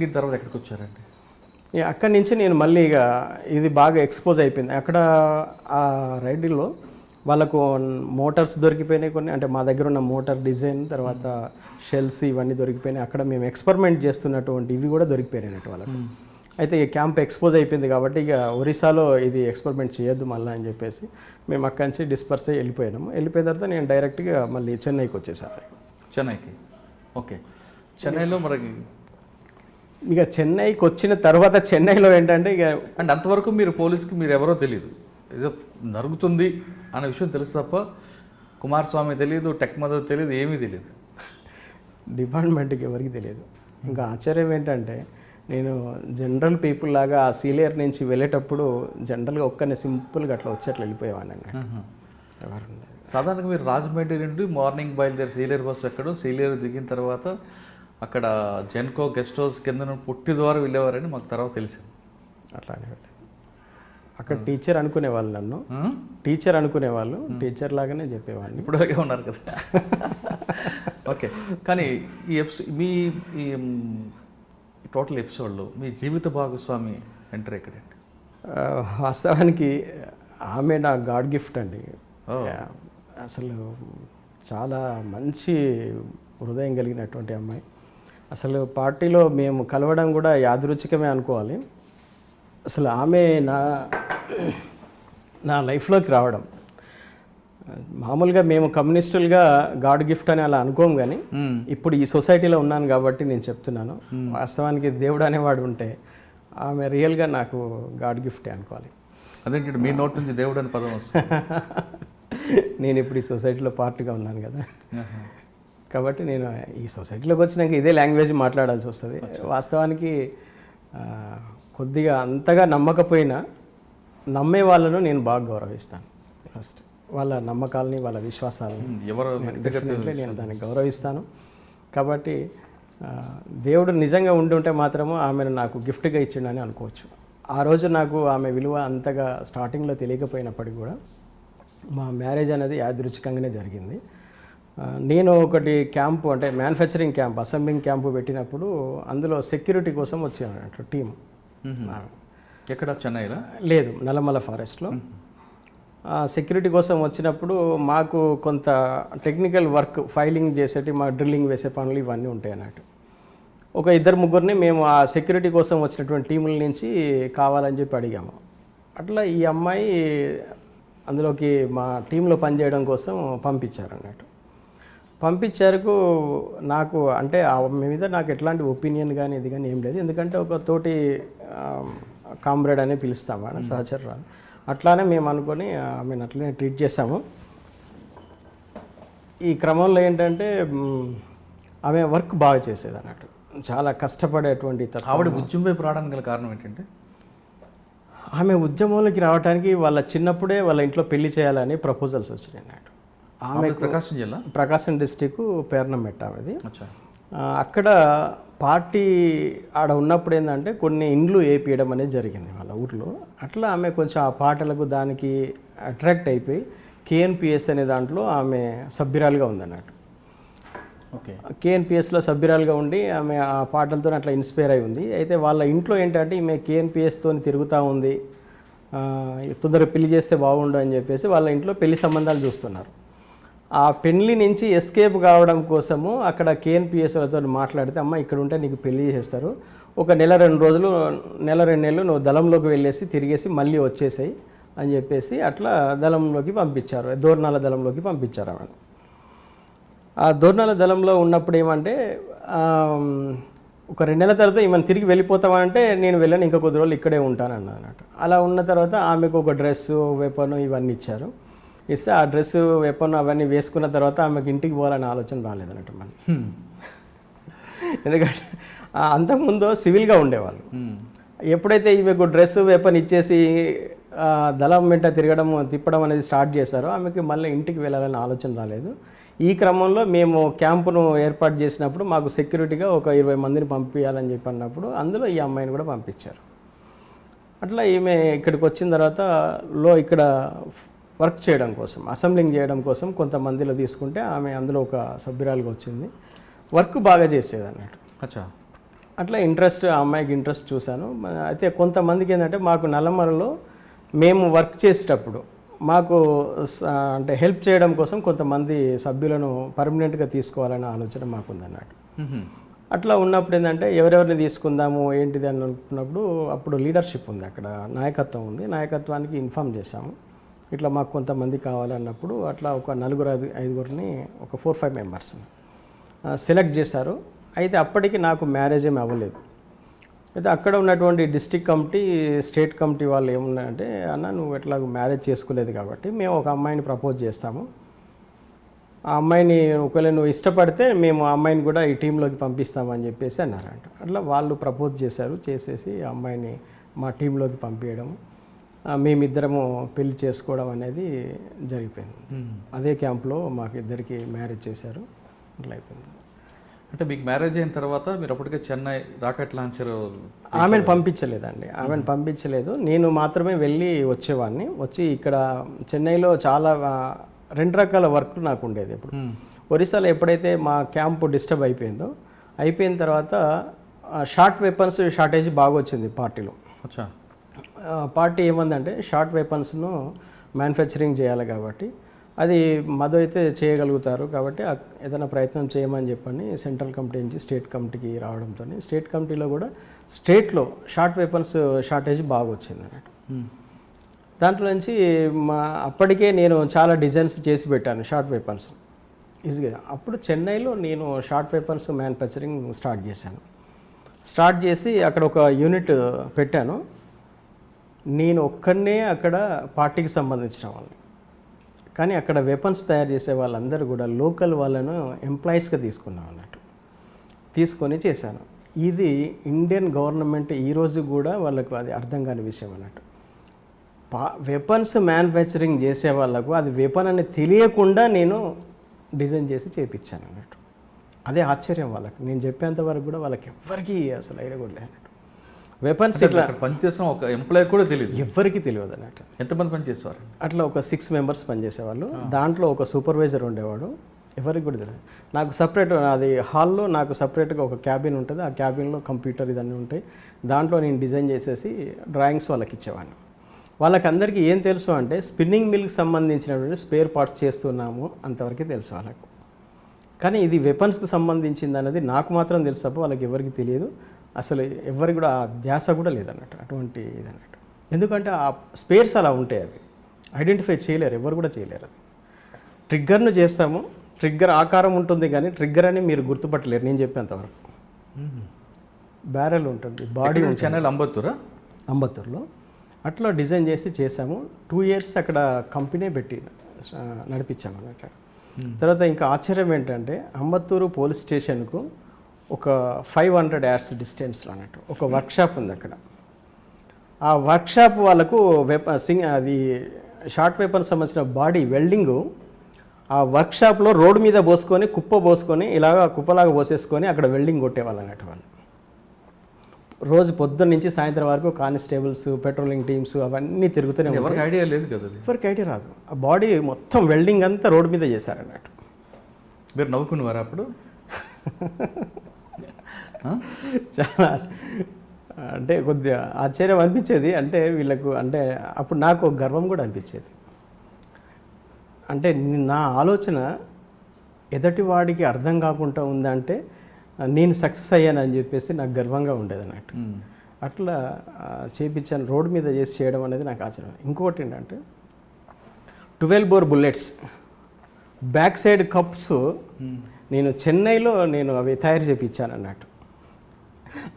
దీని తర్వాత ఎక్కడికి వచ్చారండి? అక్కడి నుంచి నేను మళ్ళీ ఇక ఇది బాగా ఎక్స్పోజ్ అయిపోయింది. అక్కడ ఆ రైడ్లో వాళ్ళకు మోటార్స్ దొరికిపోయినాయి కొన్ని, అంటే మా దగ్గర ఉన్న మోటార్ డిజైన్ తర్వాత షెల్స్ ఇవన్నీ దొరికిపోయినాయి. అక్కడ మేము ఎక్స్పెరిమెంట్ చేస్తున్నటువంటి ఇవి కూడా దొరికిపోయినట్టు వాళ్ళకు. అయితే ఈ క్యాంప్ ఎక్స్పోజ్ అయిపోయింది కాబట్టి ఇక ఒరిస్సాలో ఇది ఎక్స్పెరిమెంట్ చేయొద్దు మళ్ళీ అని చెప్పేసి మేము అక్కడి నుంచి డిస్పర్స్ అయ్యి వెళ్ళిపోయినాము. వెళ్ళిపోయిన తర్వాత నేను డైరెక్ట్గా మళ్ళీ చెన్నైకి వచ్చేసాను. చెన్నైకి, ఓకే. చెన్నైలో మరి ఇక చెన్నైకి వచ్చిన తర్వాత చెన్నైలో ఏంటంటే ఇక అంటే అంతవరకు మీరు పోలీస్కి మీరు ఎవరో తెలియదు, ఏదో జరుగుతుంది అనే విషయం తెలుసు తప్ప కుమారస్వామి తెలియదు, టెక్ మదర్ తెలియదు, ఏమీ తెలియదు, డిపార్ట్మెంట్కి ఎవరికి తెలియదు. ఇంకా ఆశ్చర్యం ఏంటంటే నేను జనరల్ పీపుల్ లాగా ఆ సీలియర్ నుంచి వెళ్ళేటప్పుడు జనరల్గా ఒక్కనే సింపుల్గా అట్లా వచ్చేట్లు వెళ్ళిపోయేవాడిని అన్నట్టు. ఎవరు సాధారణంగా మీరు రాజమండ్రి నుండి మార్నింగ్ బయలుదేరి సీలియర్ బస్సు ఎక్కడో సీలియర్ దిగిన తర్వాత అక్కడ జెన్కో గెస్ట్ హౌస్ కింద పుట్టి ద్వారా వెళ్ళేవారని మాకు తర్వాత తెలిసింది. అట్లానే అక్కడ టీచర్ అనుకునేవాళ్ళు, నన్ను టీచర్ అనుకునేవాళ్ళు, టీచర్ లాగానే చెప్పేవాడిని. ఇప్పుడు ఉన్నారు కదా. ఓకే, కానీ మీ ఈ టోటల్ ఎపిసోడ్లో మీ జీవిత భాగస్వామి ఎంటర్ ఎక్కడండి? వాస్తవానికి ఆమె నా గాడ్ గిఫ్ట్ అండి. అసలు చాలా మంచి హృదయం కలిగినటువంటి అమ్మాయి. అసలు పార్టీలో మేము కలవడం కూడా యాదృచ్ఛికమే అనుకోవాలి. అసలు ఆమె నా లైఫ్లోకి రావడం, మామూలుగా మేము కమ్యూనిస్టులుగా గాడ్ గిఫ్ట్ అని అలా అనుకోం, కానీ ఇప్పుడు ఈ సొసైటీలో ఉన్నాను కాబట్టి నేను చెప్తున్నాను. వాస్తవానికి దేవుడు అనేవాడు ఉంటే ఆమె రియల్గా నాకు గాడ్ గిఫ్టే అనుకోవాలి. అదేంటి మీ నోట్ నుంచి దేవుడు అని పదం వస్తుంది? నేను ఇప్పుడు ఈ సొసైటీలో పార్ట్గా ఉన్నాను కదా, కాబట్టి నేను ఈ సొసైటీలోకి వచ్చినాక ఇదే లాంగ్వేజ్ మాట్లాడాల్సి వస్తుంది. వాస్తవానికి కొద్దిగా అంతగా నమ్మకపోయినా నమ్మే వాళ్ళను నేను బాగా గౌరవిస్తాను. ఫస్ట్ వాళ్ళ నమ్మకాలని వాళ్ళ విశ్వాసాలని డెఫినెట్లీ నేను దాన్ని గౌరవిస్తాను. కాబట్టి దేవుడు నిజంగా ఉండుంటే మాత్రము ఆమెను నాకు గిఫ్ట్గా ఇచ్చిండని అనుకోవచ్చు. ఆ రోజు నాకు ఆమె విలువ అంతగా స్టార్టింగ్లో తెలియకపోయినప్పటికీ కూడా మా మ్యారేజ్ అనేది యాదృచ్ఛికంగానే జరిగింది. నేను ఒకటి క్యాంపు, అంటే మ్యానుఫ్యాక్చరింగ్ క్యాంప్, అసెంబ్లింగ్ క్యాంపు పెట్టినప్పుడు అందులో సెక్యూరిటీ కోసం వచ్చాను టీం. ఎక్కడ? చెన్నైలో? లేదు, నల్లమల ఫారెస్ట్లో. సెక్యూరిటీ కోసం వచ్చినప్పుడు మాకు కొంత టెక్నికల్ వర్క్, ఫైలింగ్ చేసేటి, మా డ్రిల్లింగ్ వేసే పనులు ఇవన్నీ ఉంటాయి అన్నట్టు. ఒక ఇద్దరు ముగ్గురిని మేము ఆ సెక్యూరిటీ కోసం వచ్చినటువంటి టీముల నుంచి కావాలని చెప్పి అడిగాము. అట్లా ఈ అమ్మాయి అందులోకి మా టీంలో పనిచేయడం కోసం పంపించారు అన్నట్టు. పంపించారుకు నాకు, అంటే ఆమె మీద నాకు ఎట్లాంటి ఒపీనియన్ కానీ ఇది కానీ ఏం లేదు. ఎందుకంటే ఒక తోటి కామ్రేడ్ అనే పిలుస్తాము, సహచరురాలు. అట్లానే మేము అనుకొని ఆమెను అట్లనే ట్రీట్ చేసాము. ఈ క్రమంలో ఏంటంటే ఆమె వర్క్ బాగా చేసేది అన్నట్టు, చాలా కష్టపడేటువంటి. ఆవిడ ఉద్యమం వైపు రావడానికి గల కారణం ఏంటంటే, ఆమె ఉద్యమంలోకి రావడానికి వాళ్ళ చిన్నప్పుడే వాళ్ళ ఇంట్లో పెళ్లి చేయాలని ప్రపోజల్స్ వచ్చినాయి అన్నట్టు. ఆమె ప్రకాశం జిల్లా, ప్రకాశం డిస్టిక్ పేర్నమెట్ట ఆమెది. అక్కడ పార్టీ ఆడ ఉన్నప్పుడు ఏంటంటే కొన్ని ఇండ్లు వేపియడం అనేది జరిగింది వాళ్ళ ఊర్లో. అట్లా ఆమె కొంచెం ఆ పాటలకు దానికి అట్రాక్ట్ అయిపోయి కేఎన్పిఎస్ అనే దాంట్లో ఆమె సభ్యురాలుగా ఉందన్నట్టు. ఓకే, కేఎన్పిఎస్లో సభ్యురాలుగా ఉండి ఆమె ఆ పాటలతో అట్లా ఇన్స్పైర్ అయి ఉంది. అయితే వాళ్ళ ఇంట్లో ఏంటంటే ఈమె కేఎన్పిఎస్తో తిరుగుతూ ఉంది, తొందరగా పెళ్లి చేస్తే బాగుండు అని చెప్పేసి వాళ్ళ ఇంట్లో పెళ్లి సంబంధాలు చూస్తున్నారు. ఆ పెళ్లి నుంచి ఎస్కేప్ కావడం కోసము అక్కడ కేఎన్పిఎస్లతో మాట్లాడితే, అమ్మ ఇక్కడ ఉంటే నీకు పెళ్లి చేస్తారు, ఒక నెల 2 నెలలు నువ్వు దళంలోకి వెళ్ళేసి తిరిగేసి మళ్ళీ వచ్చేసాయి అని చెప్పేసి అట్లా దళంలోకి పంపించారు, దోర్నాల దళంలోకి పంపించారు ఆమె. ఆ దోర్నాల దళంలో ఉన్నప్పుడు ఏమంటే ఒక 2 నెలల తర్వాత ఈమెను తిరిగి వెళ్ళిపోతామంటే నేను వెళ్ళను, ఇంకా కొద్ది రోజులు ఇక్కడే ఉంటాను అన్నట్టు. అలా ఉన్న తర్వాత ఆమెకు ఒక డ్రెస్సు, వెపన్ ఇవన్నీ ఇచ్చారు. ఇస్తే ఆ డ్రెస్సు, వెపన్ అవన్నీ వేసుకున్న తర్వాత ఆమెకు ఇంటికి పోవాలనే ఆలోచన రాలేదన్నట్టు మళ్ళీ. ఎందుకంటే అంతకుముందు సివిల్గా ఉండేవాళ్ళు. ఎప్పుడైతే ఈమెకు డ్రెస్సు, వెపన్ ఇచ్చేసి దళం వెంట తిప్పడం అనేది స్టార్ట్ చేశారో ఆమెకి మళ్ళీ ఇంటికి వెళ్ళాలనే ఆలోచన రాలేదు. ఈ క్రమంలో మేము క్యాంపును ఏర్పాటు చేసినప్పుడు మాకు సెక్యూరిటీగా ఒక 20 మందిని పంపించాలని చెప్పి అన్నప్పుడు అందులో ఈ అమ్మాయిని కూడా పంపించారు. అట్లా ఈమె ఇక్కడికి వచ్చిన తర్వాత ఇక్కడ వర్క్ చేయడం కోసం, అసెంబ్లింగ్ చేయడం కోసం కొంతమందిలో తీసుకుంటే ఆమె అందులో ఒక సభ్యురాలుగా వచ్చింది. వర్క్ బాగా చేసేది అన్నట్టు. అచ్చా. అట్లా ఇంట్రెస్ట్, ఆ అమ్మాయికి ఇంట్రెస్ట్ చూశాను. అయితే కొంతమందికి ఏంటంటే మాకు నల్లమలలో మేము వర్క్ చేసేటప్పుడు మాకు అంటే హెల్ప్ చేయడం కోసం కొంతమంది సభ్యులను పర్మనెంట్గా తీసుకోవాలనే ఆలోచన మాకుందన్నట్టు. అట్లా ఉన్నప్పుడు ఏంటంటే ఎవరెవరిని తీసుకుందాము ఏంటిది అని అనుకున్నప్పుడు అప్పుడు లీడర్షిప్ ఉంది, అక్కడ నాయకత్వం ఉంది. నాయకత్వానికి ఇన్ఫామ్ చేశాము, ఇట్లా మాకు కొంతమంది కావాలన్నప్పుడు అట్లా ఒక 4-5 ఒక 4-5 మెంబర్స్ సెలెక్ట్ చేశారు. అయితే అప్పటికి నాకు మ్యారేజ్ ఏమి అవ్వలేదు. అయితే అక్కడ ఉన్నటువంటి డిస్ట్రిక్ట్ కమిటీ, స్టేట్ కమిటీ వాళ్ళు ఏమున్నాయంటే, అన్న నువ్వు ఎట్లా మ్యారేజ్ చేసుకోలేదు కాబట్టి మేము ఒక అమ్మాయిని ప్రపోజ్ చేస్తాము, ఆ అమ్మాయిని ఒకవేళ నువ్వు ఇష్టపడితే మేము ఆ అమ్మాయిని కూడా ఈ టీంలోకి పంపిస్తామని చెప్పేసి అన్నారంట. అట్లా వాళ్ళు ప్రపోజ్ చేశారు, చేసేసి ఆ అమ్మాయిని మా టీంలోకి పంపించడం, మేమిద్దరము పెళ్లి చేసుకోవడం అనేది జరిగిపోయింది. అదే క్యాంప్లో మాకు ఇద్దరికి మ్యారేజ్ చేశారు. అట్లా అయిపోయింది. అంటే మీకు మ్యారేజ్ అయిన తర్వాత మీరు అప్పటికే చెన్నై రాకెట్ లాంచర్ ఆమెను పంపించలేదండి, ఆమెను పంపించలేదు. నేను మాత్రమే వెళ్ళి వచ్చేవాడిని. వచ్చి ఇక్కడ చెన్నైలో చాలా 2 రకాల వర్క్ నాకు ఉండేది. ఇప్పుడు ఒరిస్సాలో ఎప్పుడైతే మా క్యాంపు డిస్టర్బ్ అయిపోయిందో, అయిపోయిన తర్వాత షార్ట్ వెపన్స్ షార్టేజ్ బాగా వచ్చింది పార్టీలో. పార్టీ ఏమందంటే షార్ట్ వెపన్స్ను మ్యానుఫ్యాక్చరింగ్ చేయాలి కాబట్టి అది మధు అయితే చేయగలుగుతారు కాబట్టి ఏదైనా ప్రయత్నం చేయమని చెప్పని సెంట్రల్ కమిటీ నుంచి స్టేట్ కమిటీకి రావడంతో స్టేట్ కమిటీలో కూడా స్టేట్లో షార్ట్ వెపన్స్ షార్టేజ్ బాగా వచ్చింది అన్నట్టు. దాంట్లో నుంచి అప్పటికే నేను చాలా డిజైన్స్ చేసి పెట్టాను షార్ట్ వెపన్స్ ఈజీగా. అప్పుడు చెన్నైలో నేను షార్ట్ వెపన్స్ మ్యానుఫ్యాక్చరింగ్ స్టార్ట్ చేశాను. స్టార్ట్ చేసి అక్కడ ఒక యూనిట్ పెట్టాను. నేను ఒక్కడనే అక్కడ పార్టీకి సంబంధించిన వాళ్ళని, కానీ అక్కడ వెపన్స్ తయారు చేసే వాళ్ళందరూ కూడా లోకల్ వాళ్ళను ఎంప్లాయీస్గా తీసుకున్నాం అన్నట్టు. తీసుకొని చేశాను. ఇది ఇండియన్ గవర్నమెంట్ ఈరోజు కూడా వాళ్ళకు అది అర్థం కాని విషయం అన్నట్టు. వెపన్స్ మ్యానుఫ్యాక్చరింగ్ చేసే వాళ్ళకు అది వెపన్ అని తెలియకుండా నేను డిజైన్ చేసి చేయించాను అన్నట్టు. అదే ఆశ్చర్యం వాళ్ళకి. నేను చెప్పేంత వరకు కూడా వాళ్ళకి ఎవ్వరికీ అసలు ఐడియా కూడా లేదు. వెపన్స్ ఇట్లా పనిచేసిన ఒక ఎంప్లాయీ కూడా తెలియదు, ఎవ్వరికీ తెలియదు అన్నట్టు. ఎంతమంది పనిచేసేవారు? అట్లా ఒక 6 మెంబర్స్ పనిచేసేవాళ్ళు. దాంట్లో ఒక సూపర్వైజర్ ఉండేవాడు, ఎవరికి కూడా తెలియదు. నాకు సపరేట్, అది హాల్లో నాకు సపరేట్గా ఒక క్యాబిన్ ఉంటుంది. ఆ క్యాబిన్లో కంప్యూటర్ ఇదన్నీ ఉంటాయి. దాంట్లో నేను డిజైన్ చేసేసి డ్రాయింగ్స్ వాళ్ళకి ఇచ్చేవాడిని. వాళ్ళకందరికీ ఏం తెలుసు అంటే స్పిన్నింగ్ మిల్కి సంబంధించినటువంటి స్పేర్ పార్ట్స్ చేస్తున్నాము అంతవరకే తెలుసు వాళ్ళకు. కానీ ఇది వెపన్స్కి సంబంధించింది అనేది నాకు మాత్రం తెలుసు తప్ప వాళ్ళకి ఎవరికి తెలియదు. అసలు ఎవరికి కూడా ఆ ధ్యాస కూడా లేదన్నట్టు, అటువంటి ఇదన్నట్టు. ఎందుకంటే ఆ స్పేర్స్ అలా ఉంటాయి, అవి ఐడెంటిఫై చేయలేరు, ఎవరు కూడా చేయలేరు. అది ట్రిగ్గర్ను చేస్తాము, ట్రిగ్గర్ ఆకారం ఉంటుంది కానీ ట్రిగ్గర్ అని మీరు గుర్తుపట్టలేరు నేను చెప్పేంతవరకు. బ్యారెల్ ఉంటుంది, బాడీ చెన్నైలో అంబత్తూరులో అట్లా డిజైన్ చేసి చేసాము. 2 years అక్కడ కంపెనీ పెట్టి నడిపించాము అన్నట్టు. తర్వాత ఇంకా ఆశ్చర్యం ఏంటంటే అంబత్తూరు పోలీస్ స్టేషన్కు ఒక 500 yards డిస్టెన్స్లో అన్నట్టు ఒక వర్క్షాప్ ఉంది అక్కడ. ఆ వర్క్షాప్ వాళ్ళకు అది షార్ట్ వెపన్స్ సంబంధించిన బాడీ వెల్డింగు ఆ వర్క్షాప్లో రోడ్డు మీద పోసుకొని పోసుకొని ఇలాగా కుప్పలాగా పోసేసుకొని అక్కడ వెల్డింగ్ కొట్టేవాళ్ళు అన్నట్టు. వాళ్ళు రోజు పొద్దున్న నుంచి సాయంత్రం వరకు కానిస్టేబుల్స్, పెట్రోలింగ్ టీమ్స్ అవన్నీ తిరుగుతూనే ఉంటాయి. ఎవరికి ఐడియా లేదు కదా, ఎవరికి ఐడియా రాదు. ఆ బాడీ మొత్తం వెల్డింగ్ అంతా రోడ్డు మీద చేశారన్నట్టు. మీరు నవ్వుకునేవారు అప్పుడు? చాలా అంటే కొద్దిగా ఆశ్చర్యం అనిపించేది. అంటే వీళ్ళకు అంటే అప్పుడు నాకు గర్వం కూడా అనిపించేది. అంటే నా ఆలోచన ఎదటి వాడికి అర్థం కాకుండా ఉందంటే నేను సక్సెస్ అయ్యానని చెప్పేసి నాకు గర్వంగా ఉండేది అన్నట్టు. అట్లా చేయించాను, రోడ్డు మీద చేసి చేయడం అనేది నాకు ఆశ్చర్యం. ఇంకోటి ఏంటంటే 12 bore bullets back side cups నేను చెన్నైలో నేను అవి తయారు చేయించాను అన్నట్టు.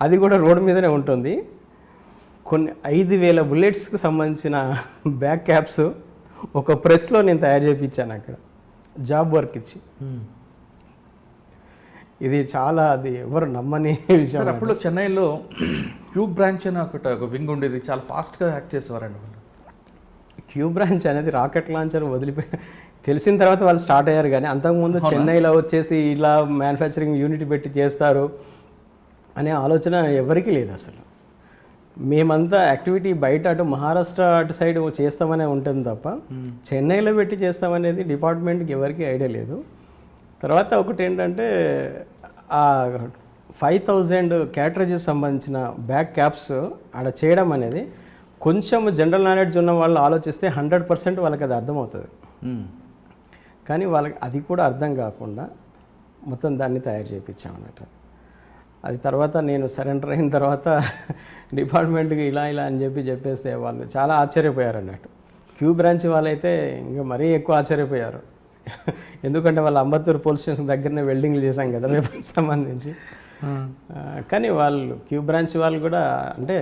అది కూడా రోడ్డు మీదనే ఉంటుంది. కొన్ని 5,000 బుల్లెట్స్కి సంబంధించిన బ్యాక్ క్యాప్స్ ఒక ప్రెస్లో నేను తయారు చేయించాను అక్కడ, జాబ్ వర్క్ ఇచ్చి. ఇది చాలా, అది ఎవరు నమ్మని విషయం. అప్పుడు చెన్నైలో క్యూబ్ బ్రాంచ్ అని ఒక వింగ్ ఉండేది, చాలా ఫాస్ట్గా యాక్ట్ చేసేవారండి వాళ్ళు. క్యూబ్ బ్రాంచ్ అనేది రాకెట్ లాంచర్ వదిలిపోయి తెలిసిన తర్వాత వాళ్ళు స్టార్ట్ అయ్యారు. కానీ అంతకుముందు చెన్నైలో వచ్చేసి ఇలా మ్యానుఫ్యాక్చరింగ్ యూనిట్ పెట్టి చేస్తారు అనే ఆలోచన ఎవరికీ లేదు అసలు. మేమంతా యాక్టివిటీ బయట అటు మహారాష్ట్ర అటు సైడ్ చేస్తామనే ఉంటుంది తప్ప చెన్నైలో పెట్టి చేస్తామనేది డిపార్ట్మెంట్కి ఎవరికి ఐడియా లేదు. తర్వాత ఒకటి ఏంటంటే ఆ 5000 క్యాటరేజెస్ సంబంధించిన బ్యాక్ క్యాప్స్ ఆడ చేయడం అనేది కొంచెం జనరల్ నాలెడ్జ్ ఉన్న వాళ్ళు ఆలోచిస్తే 100% వాళ్ళకి అది అర్థమవుతుంది. కానీ వాళ్ళకి అది కూడా అర్థం కాకుండా మొత్తం దాన్ని తయారు చేయించామన్నట్టు. అది తర్వాత నేను సరెండర్ అయిన తర్వాత డిపార్ట్మెంట్కి ఇలా అని చెప్పేస్తే వాళ్ళు చాలా ఆశ్చర్యపోయారు అన్నట్టు. క్యూ బ్రాంచ్ వాళ్ళైతే ఇంకా మరీ ఎక్కువ ఆశ్చర్యపోయారు. ఎందుకంటే వాళ్ళ అంబత్తూరు పోలీస్ స్టేషన్ దగ్గరనే వెల్డింగ్లు చేశాం కదా వెపన్స్ సంబంధించి. కానీ వాళ్ళు క్యూ బ్రాంచ్ వాళ్ళు కూడా అంటే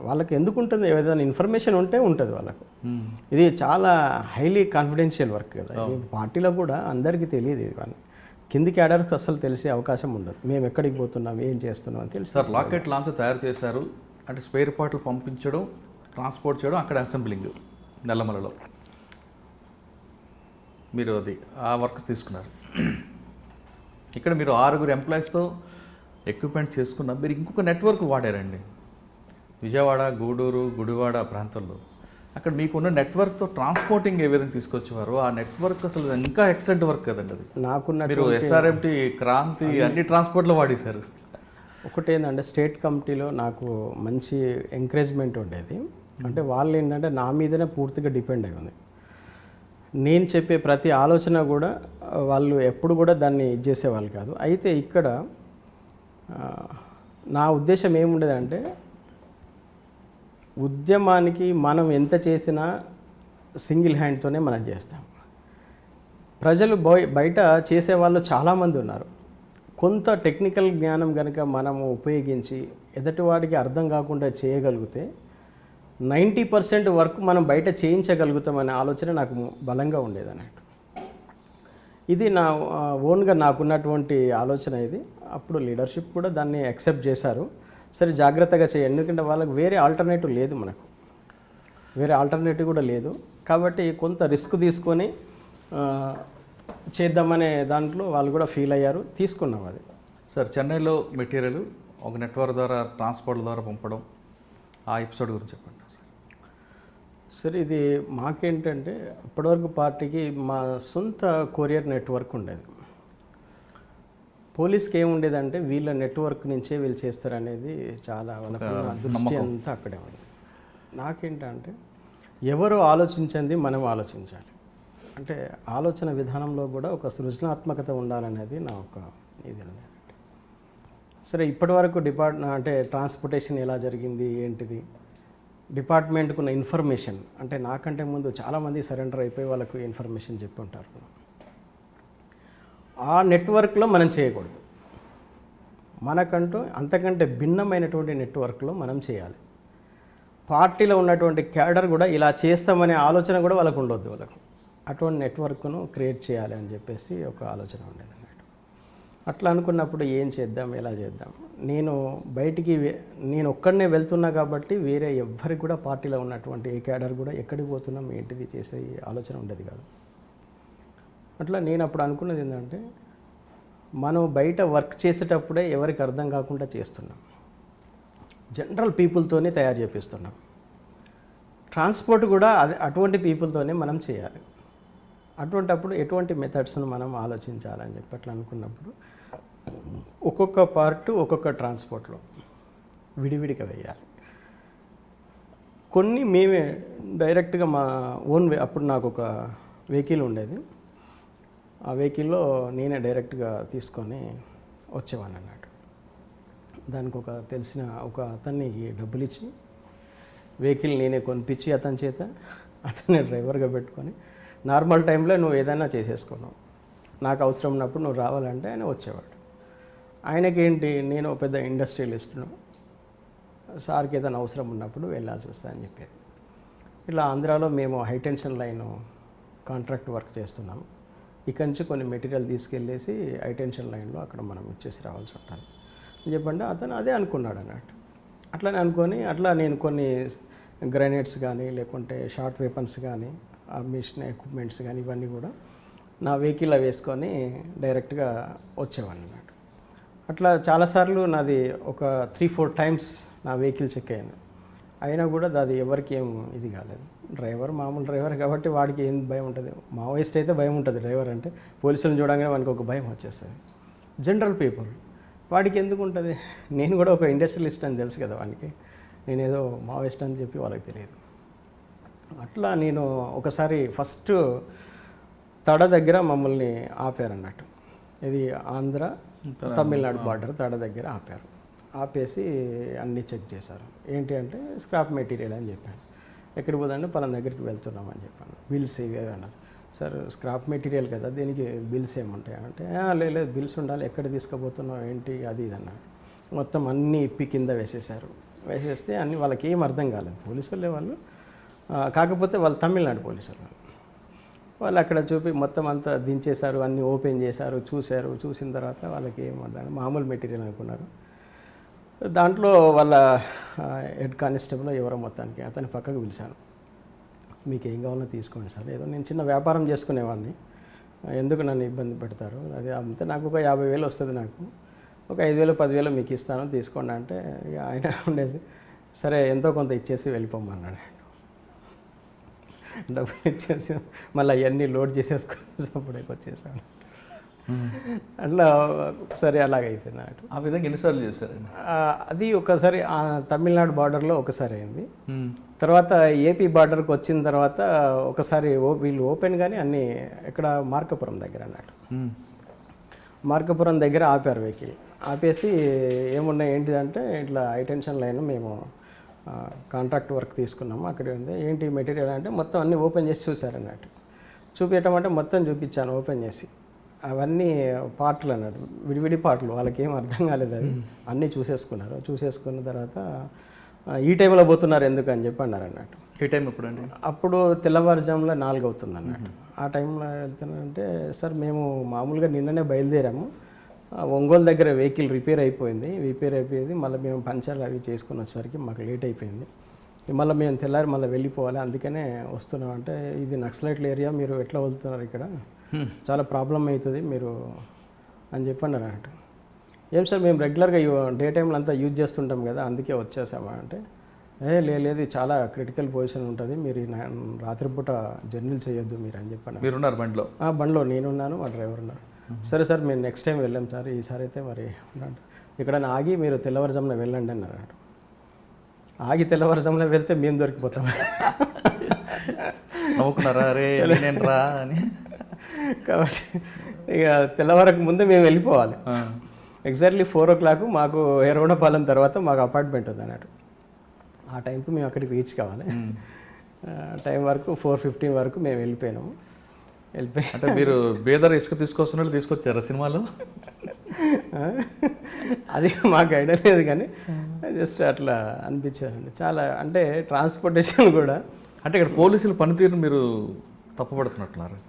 వాళ్ళకి ఎందుకు ఉంటుంది, ఏదైనా ఇన్ఫర్మేషన్ ఉంటే ఉంటుంది వాళ్ళకు. ఇది చాలా హైలీ కాన్ఫిడెన్షియల్ వర్క్ కదా. ఈ పార్టీలో కూడా అందరికీ తెలియదు ఇది. కానీ కింది క్యాడర్కి అసలు తెలిసే అవకాశం ఉండదు. మేము ఎక్కడికి పోతున్నాం, ఏం చేస్తున్నాం అని తెలుసు. సార్ రాకెట్ లాంచ్ తయారు చేశారు అంటే స్పేర్ పార్ట్లు పంపించడం, ట్రాన్స్పోర్ట్ చేయడం, అక్కడ అసెంబ్లింగ్ నల్లమలలో మీరు అది ఆ వర్క్ తీసుకున్నారు. ఇక్కడ మీరు 6 ఎంప్లాయీస్తో ఎక్విప్మెంట్ చేసుకున్నారు. మీరు ఇంకొక నెట్వర్క్ వాడారండి విజయవాడ, గూడూరు, గుడివాడ ప్రాంతంలో. అక్కడ మీకున్న నెట్వర్క్తో ట్రాన్స్పోర్టింగ్ ఏ విధంగా తీసుకొచ్చేవారు? ఆ నెట్వర్క్ అసలు ఇంకా ఎక్సలెంట్ వర్క్ కదండి అది. నాకున్న మీరు SRMT, క్రాంతి అన్ని ట్రాన్స్పోర్ట్లో వాడేశారు. ఒకటి ఏంటంటే స్టేట్ కమిటీలో నాకు మంచి ఎంకరేజ్మెంట్ ఉండేది. అంటే వాళ్ళు ఏంటంటే నా మీదనే పూర్తిగా డిపెండ్ అయి ఉంది. నేను చెప్పే ప్రతి ఆలోచన కూడా వాళ్ళు ఎప్పుడు కూడా దాన్ని చేసేవాళ్ళు కాదు. అయితే ఇక్కడ నా ఉద్దేశం ఏముండేదంటే ఉద్యమానికి మనం ఎంత చేసినా సింగిల్ హ్యాండ్తోనే మనం చేస్తాం. ప్రజలు బయట చేసేవాళ్ళు చాలామంది ఉన్నారు. కొంత టెక్నికల్ జ్ఞానం కనుక మనము ఉపయోగించి ఎదుటివాడికి అర్థం కాకుండా చేయగలిగితే 90% వర్క్ మనం బయట చేయించగలుగుతామనే ఆలోచన నాకు బలంగా ఉండేది అన్నట్టు. ఇది నా ఓన్గా నాకున్నటువంటి ఆలోచన ఇది. అప్పుడు లీడర్షిప్ కూడా దాన్ని యాక్సెప్ట్ చేశారు. సరే జాగ్రత్తగా చేయండి, ఎందుకంటే వాళ్ళకి వేరే ఆల్టర్నేటివ్ లేదు, మనకు వేరే ఆల్టర్నేటివ్ కూడా లేదు. కాబట్టి కొంత రిస్క్ తీసుకొని చేద్దామనే దాంట్లో వాళ్ళు కూడా ఫీల్ అయ్యారు, తీసుకున్నాం అది. సార్ చెన్నైలో మెటీరియల్ ఒక నెట్వర్క్ ద్వారా ట్రాన్స్పోర్ట్ ద్వారా పంపడం, ఆ ఎపిసోడ్ గురించి చెప్పండి సార్. సరే ఇది మాకేంటంటే ఇప్పటివరకు పార్టీకి మా సొంత కొరియర్ నెట్వర్క్ ఉండేది. పోలీస్కి ఏముండేదంటే వీళ్ళ నెట్వర్క్ నుంచే వీళ్ళు చేస్తారనేది చాలా వాళ్ళకు దృష్టి అంతా అక్కడే ఉంది. నాకేంటంటే ఎవరు ఆలోచించింది మనం ఆలోచించాలి, అంటే ఆలోచన విధానంలో కూడా ఒక సృజనాత్మకత ఉండాలనేది నా ఒక ఇది అన్నమాట. సరే ఇప్పటివరకు అంటే ట్రాన్స్పోర్టేషన్ ఎలా జరిగింది ఏంటిది, డిపార్ట్మెంట్కు ఉన్న ఇన్ఫర్మేషన్, అంటే నాకంటే ముందు చాలామంది సరెండర్ అయిపోయి వాళ్ళకు ఇన్ఫర్మేషన్ చెప్పి ఉంటారు. ఆ నెట్వర్క్లో మనం చేయకూడదు, మనకంటూ అంతకంటే భిన్నమైనటువంటి నెట్వర్క్లో మనం చేయాలి. పార్టీలో ఉన్నటువంటి క్యాడర్ కూడా ఇలా చేస్తామనే ఆలోచన కూడా వాళ్ళకు ఉండొద్దు. వాళ్ళకు అటువంటి నెట్వర్క్ను క్రియేట్ చేయాలి అని చెప్పేసి ఒక ఆలోచన ఉండేది అన్నట్టు. అట్లా అనుకున్నప్పుడు ఏం చేద్దాం, ఎలా చేద్దాం, నేను ఒక్కడనే వెళ్తున్నా కాబట్టి వేరే ఎవ్వరికి కూడా పార్టీలో ఉన్నటువంటి ఏ క్యాడర్ కూడా ఎక్కడికి పోతున్నాం ఏంటిది చేసే ఆలోచన ఉండేది కాదు. అట్లా నేను అప్పుడు అనుకున్నది ఏంటంటే మనం బయట వర్క్ చేసేటప్పుడే ఎవరికి అర్థం కాకుండా చేస్తున్నాం, జనరల్ పీపుల్తోనే తయారు చేపిస్తున్నాం. ట్రాన్స్పోర్ట్ కూడా అటువంటి పీపుల్తోనే మనం చేయాలి. అటువంటప్పుడు ఎటువంటి మెథడ్స్ను మనం ఆలోచించాలని చెప్పి అట్లా అనుకున్నప్పుడు ఒక్కొక్క పార్ట్ ఒక్కొక్క ట్రాన్స్పోర్ట్లో విడివిడిగా వేయాలి. కొన్ని మేమే డైరెక్ట్గా మా ఓన్ అప్పుడు నాకు ఒక వెహికల్ ఉండేది, ఆ వెహికల్లో నేనే డైరెక్ట్గా తీసుకొని వచ్చేవాడిని అన్నట్టు. దానికి ఒక తెలిసిన ఒక అతన్ని డబ్బులు ఇచ్చి వెహికల్ నేనే కొనిపించి అతని చేత అతన్ని డ్రైవర్గా పెట్టుకొని నార్మల్ టైంలో నువ్వు ఏదైనా చేసేసుకున్నావు, నాకు అవసరం ఉన్నప్పుడు నువ్వు రావాలంటే ఆయన వచ్చేవాడు. ఆయనకేంటి, నేను పెద్ద ఇండస్ట్రియలిస్ట్ను, సార్కి ఏదైనా అవసరం ఉన్నప్పుడు వెళ్ళాల్సి వస్తుందని చెప్పేది. ఇలా ఆంధ్రాలో మేము హైటెన్షన్ లైన్ కాంట్రాక్ట్ వర్క్ చేస్తున్నాము. ఇక్కడి నుంచి కొన్ని మెటీరియల్ తీసుకెళ్ళేసి హైటెన్షన్ లైన్లో అక్కడ మనం ఇచ్చేసి రావాల్సి ఉంటుంది అని చెప్పండి. అతను అదే అనుకున్నాడు అన్నట్టు. అట్లనే అనుకొని అట్లా నేను కొన్ని గ్రెనేడ్స్ కానీ లేకుంటే షార్ట్ వెపన్స్ కానీ ఆ మిషన్ ఎక్విప్మెంట్స్ కానీ ఇవన్నీ కూడా నా వెహికల్లో వేసుకొని డైరెక్ట్గా వచ్చేవాడిని అన్నట్టు. అట్లా చాలాసార్లు నాది ఒక 3-4 టైమ్స్ నా వెహికల్ చెక్ అయింది. అయినా కూడా అది ఎవరికి ఏం ఇది కాలేదు. డ్రైవర్ మామూలు డ్రైవర్ కాబట్టి వాడికి ఏం భయం ఉంటుంది, మావోయిస్ట్ అయితే భయం ఉంటుంది డ్రైవర్ అంటే, పోలీసులను చూడగానే వానికి ఒక భయం వచ్చేస్తుంది. జనరల్ పీపుల్ వాడికి ఎందుకు ఉంటుంది, నేను కూడా ఒక ఇండస్ట్రియలిస్ట్ అని తెలుసు కదా వానికి, నేనేదో మావోయిస్ట్ అని చెప్పి వాళ్ళకి తెలియదు. అట్లా నేను ఒకసారి ఫస్ట్ తడ దగ్గర మమ్మల్ని ఆపారన్నట్టు, ఇది ఆంధ్ర తమిళనాడు బార్డర్ తడ దగ్గర ఆపారు. ఆపేసి అన్నీ చెక్ చేశారు. ఏంటి అంటే స్క్రాప్ మెటీరియల్ అని చెప్పాను. ఎక్కడికి పోదంటే పలానా దగ్గరికి వెళ్తున్నామని చెప్పాను. బిల్స్ ఇవే అన్నారు. సార్ స్క్రాప్ మెటీరియల్ కదా, దీనికి బిల్స్ ఏముంటాయి అంటే లేదు బిల్స్ ఉండాలి, ఎక్కడ తీసుకుపోతున్నావు ఏంటి అది ఇది అన్నారు. మొత్తం అన్నీ ఇప్పి కింద వేసేసారు. వేసేస్తే అన్నీ వాళ్ళకి ఏం అర్థం కాలేదు. పోలీసు వాళ్ళే వాళ్ళు, కాకపోతే వాళ్ళు తమిళనాడు పోలీసు వాళ్ళు అక్కడ చూపి మొత్తం అంతా దించేశారు, అన్నీ ఓపెన్ చేశారు, చూశారు. చూసిన తర్వాత వాళ్ళకి ఏం అర్థం, మామూలు మెటీరియల్ అనుకున్నారు. దాంట్లో వాళ్ళ హెడ్ కానిస్టేబుల్ ఎవరో మొత్తానికి అతని పక్కకు పిలిచాను. మీకు ఏం కావాలో తీసుకోండి సార్, ఏదో నేను చిన్న వ్యాపారం చేసుకునేవాడిని, ఎందుకు నన్ను ఇబ్బంది పెడతారు, అది అంతే, నాకు ఒక 50,000 వస్తుంది, నాకు ఒక 5,000 10,000 మీకు ఇస్తాను తీసుకోండి అంటే ఇక ఆయన ఉండేసి సరే ఎంతో కొంత ఇచ్చేసి వెళ్ళిపోమన్నాడు. డబ్బులు ఇచ్చేసి మళ్ళీ అవన్నీ లోడ్ చేసేసుకొని అప్పుడే వచ్చేసాను. అట్లా ఒకసారి అలాగైపోయింది అన్నట్టు. ఆ విధంగా ఎన్నిసార్లు చేశారండి? అది ఒకసారి తమిళనాడు బార్డర్లో ఒకసారి అయింది. తర్వాత ఏపీ బార్డర్కి వచ్చిన తర్వాత ఒకసారి వీళ్ళు ఓపెన్ కానీ అన్నీ ఇక్కడ మార్కాపురం దగ్గర అన్నట్టు. మార్కాపురం దగ్గర ఆపారు వెహికల్. ఆపేసి ఏమున్నాయి ఏంటిదంటే ఇట్లా హైటెన్షన్ లైన్ మేము కాంట్రాక్ట్ వర్క్ తీసుకున్నాము, అక్కడ ఉంది ఏంటి మెటీరియల్ అంటే మొత్తం అన్నీ ఓపెన్ చేసి చూశారన్నట్టు. చూపించటం అంటే మొత్తం చూపించాను ఓపెన్ చేసి. అవన్నీ పార్ట్లు అన్నట్టు, విడివిడి పార్ట్లు, వాళ్ళకి ఏం అర్థం కాలేదు. అవి అన్నీ చూసేసుకున్నారు. చూసేసుకున్న తర్వాత ఈ టైంలో పోతున్నారు ఎందుకు అని చెప్పి అన్నారు అన్నట్టు. ఏ టైం ఎప్పుడండి? అప్పుడు తెల్లవారుజాములో 4 అవుతుంది అన్నట్టు. ఆ టైంలో వెళ్తున్నానంటే సార్ మేము మామూలుగా నిన్ననే బయలుదేరాము, ఒంగోలు దగ్గర వెహికల్ రిపేర్ అయిపోయింది, మళ్ళీ మేము పంచర్లు అవి చేసుకుని వచ్చేసరికి మాకు లేట్ అయిపోయింది, మళ్ళీ మేము తెల్లారి మళ్ళీ వెళ్ళిపోవాలి, అందుకనే వస్తున్నాం అంటే ఇది నక్సలైట్ల ఏరియా, మీరు ఎట్లా వెళ్తున్నారు, ఇక్కడ చాలా ప్రాబ్లం అవుతుంది మీరు అని చెప్పి అన్నారు అన్నట్టు. ఏం సార్ మేము రెగ్యులర్గా డే టైంలో అంతా యూజ్ చేస్తుంటాం కదా అందుకే వచ్చేసామా అంటే లేదు చాలా క్రిటికల్ పొజిషన్ ఉంటుంది, మీరు రాత్రిపూట జర్నీలు చేయొద్దు మీరు అని చెప్పాను. మీరున్నారు బండిలో? బండిలో నేనున్నాను, మా డ్రైవర్ ఉన్నారు. సరే సార్ మేము నెక్స్ట్ టైం వెళ్ళాం సార్, ఈసారి అయితే మరి ఇక్కడ ఆగి మీరు తెల్లవారుజామున వెళ్ళండి అన్నారు. ఆగి తెల్లవారుజామున వెళ్తే మేము దొరికిపోతాం. నవ్వుకున్నారా రే నేనేంట్రా అని? కాబట్టి ఇక తెల్లవారకు ముందే మేము వెళ్ళిపోవాలి. ఎగ్జాక్ట్లీ 4 o'clock మాకు ఎర్రగొండపాలెం తర్వాత మాకు అపార్ట్మెంట్ ఉంది అన్నట్టు. ఆ టైంకి మేము అక్కడికి రీచ్ కావాలి. టైం వరకు 4:15 వరకు మేము వెళ్ళిపోయినాము. అంటే మీరు బేదర్ ఇసుక తీసుకొస్తున్నట్టు తీసుకొచ్చారా సినిమాలో? అది మాకు ఐడియా లేదు కానీ జస్ట్ అట్లా అనిపించారండి. చాలా అంటే ట్రాన్స్పోర్టేషన్ కూడా అంటే ఇక్కడ పోలీసుల పనితీరును మీరు తప్పుపడుతున్నట్టున్నారు.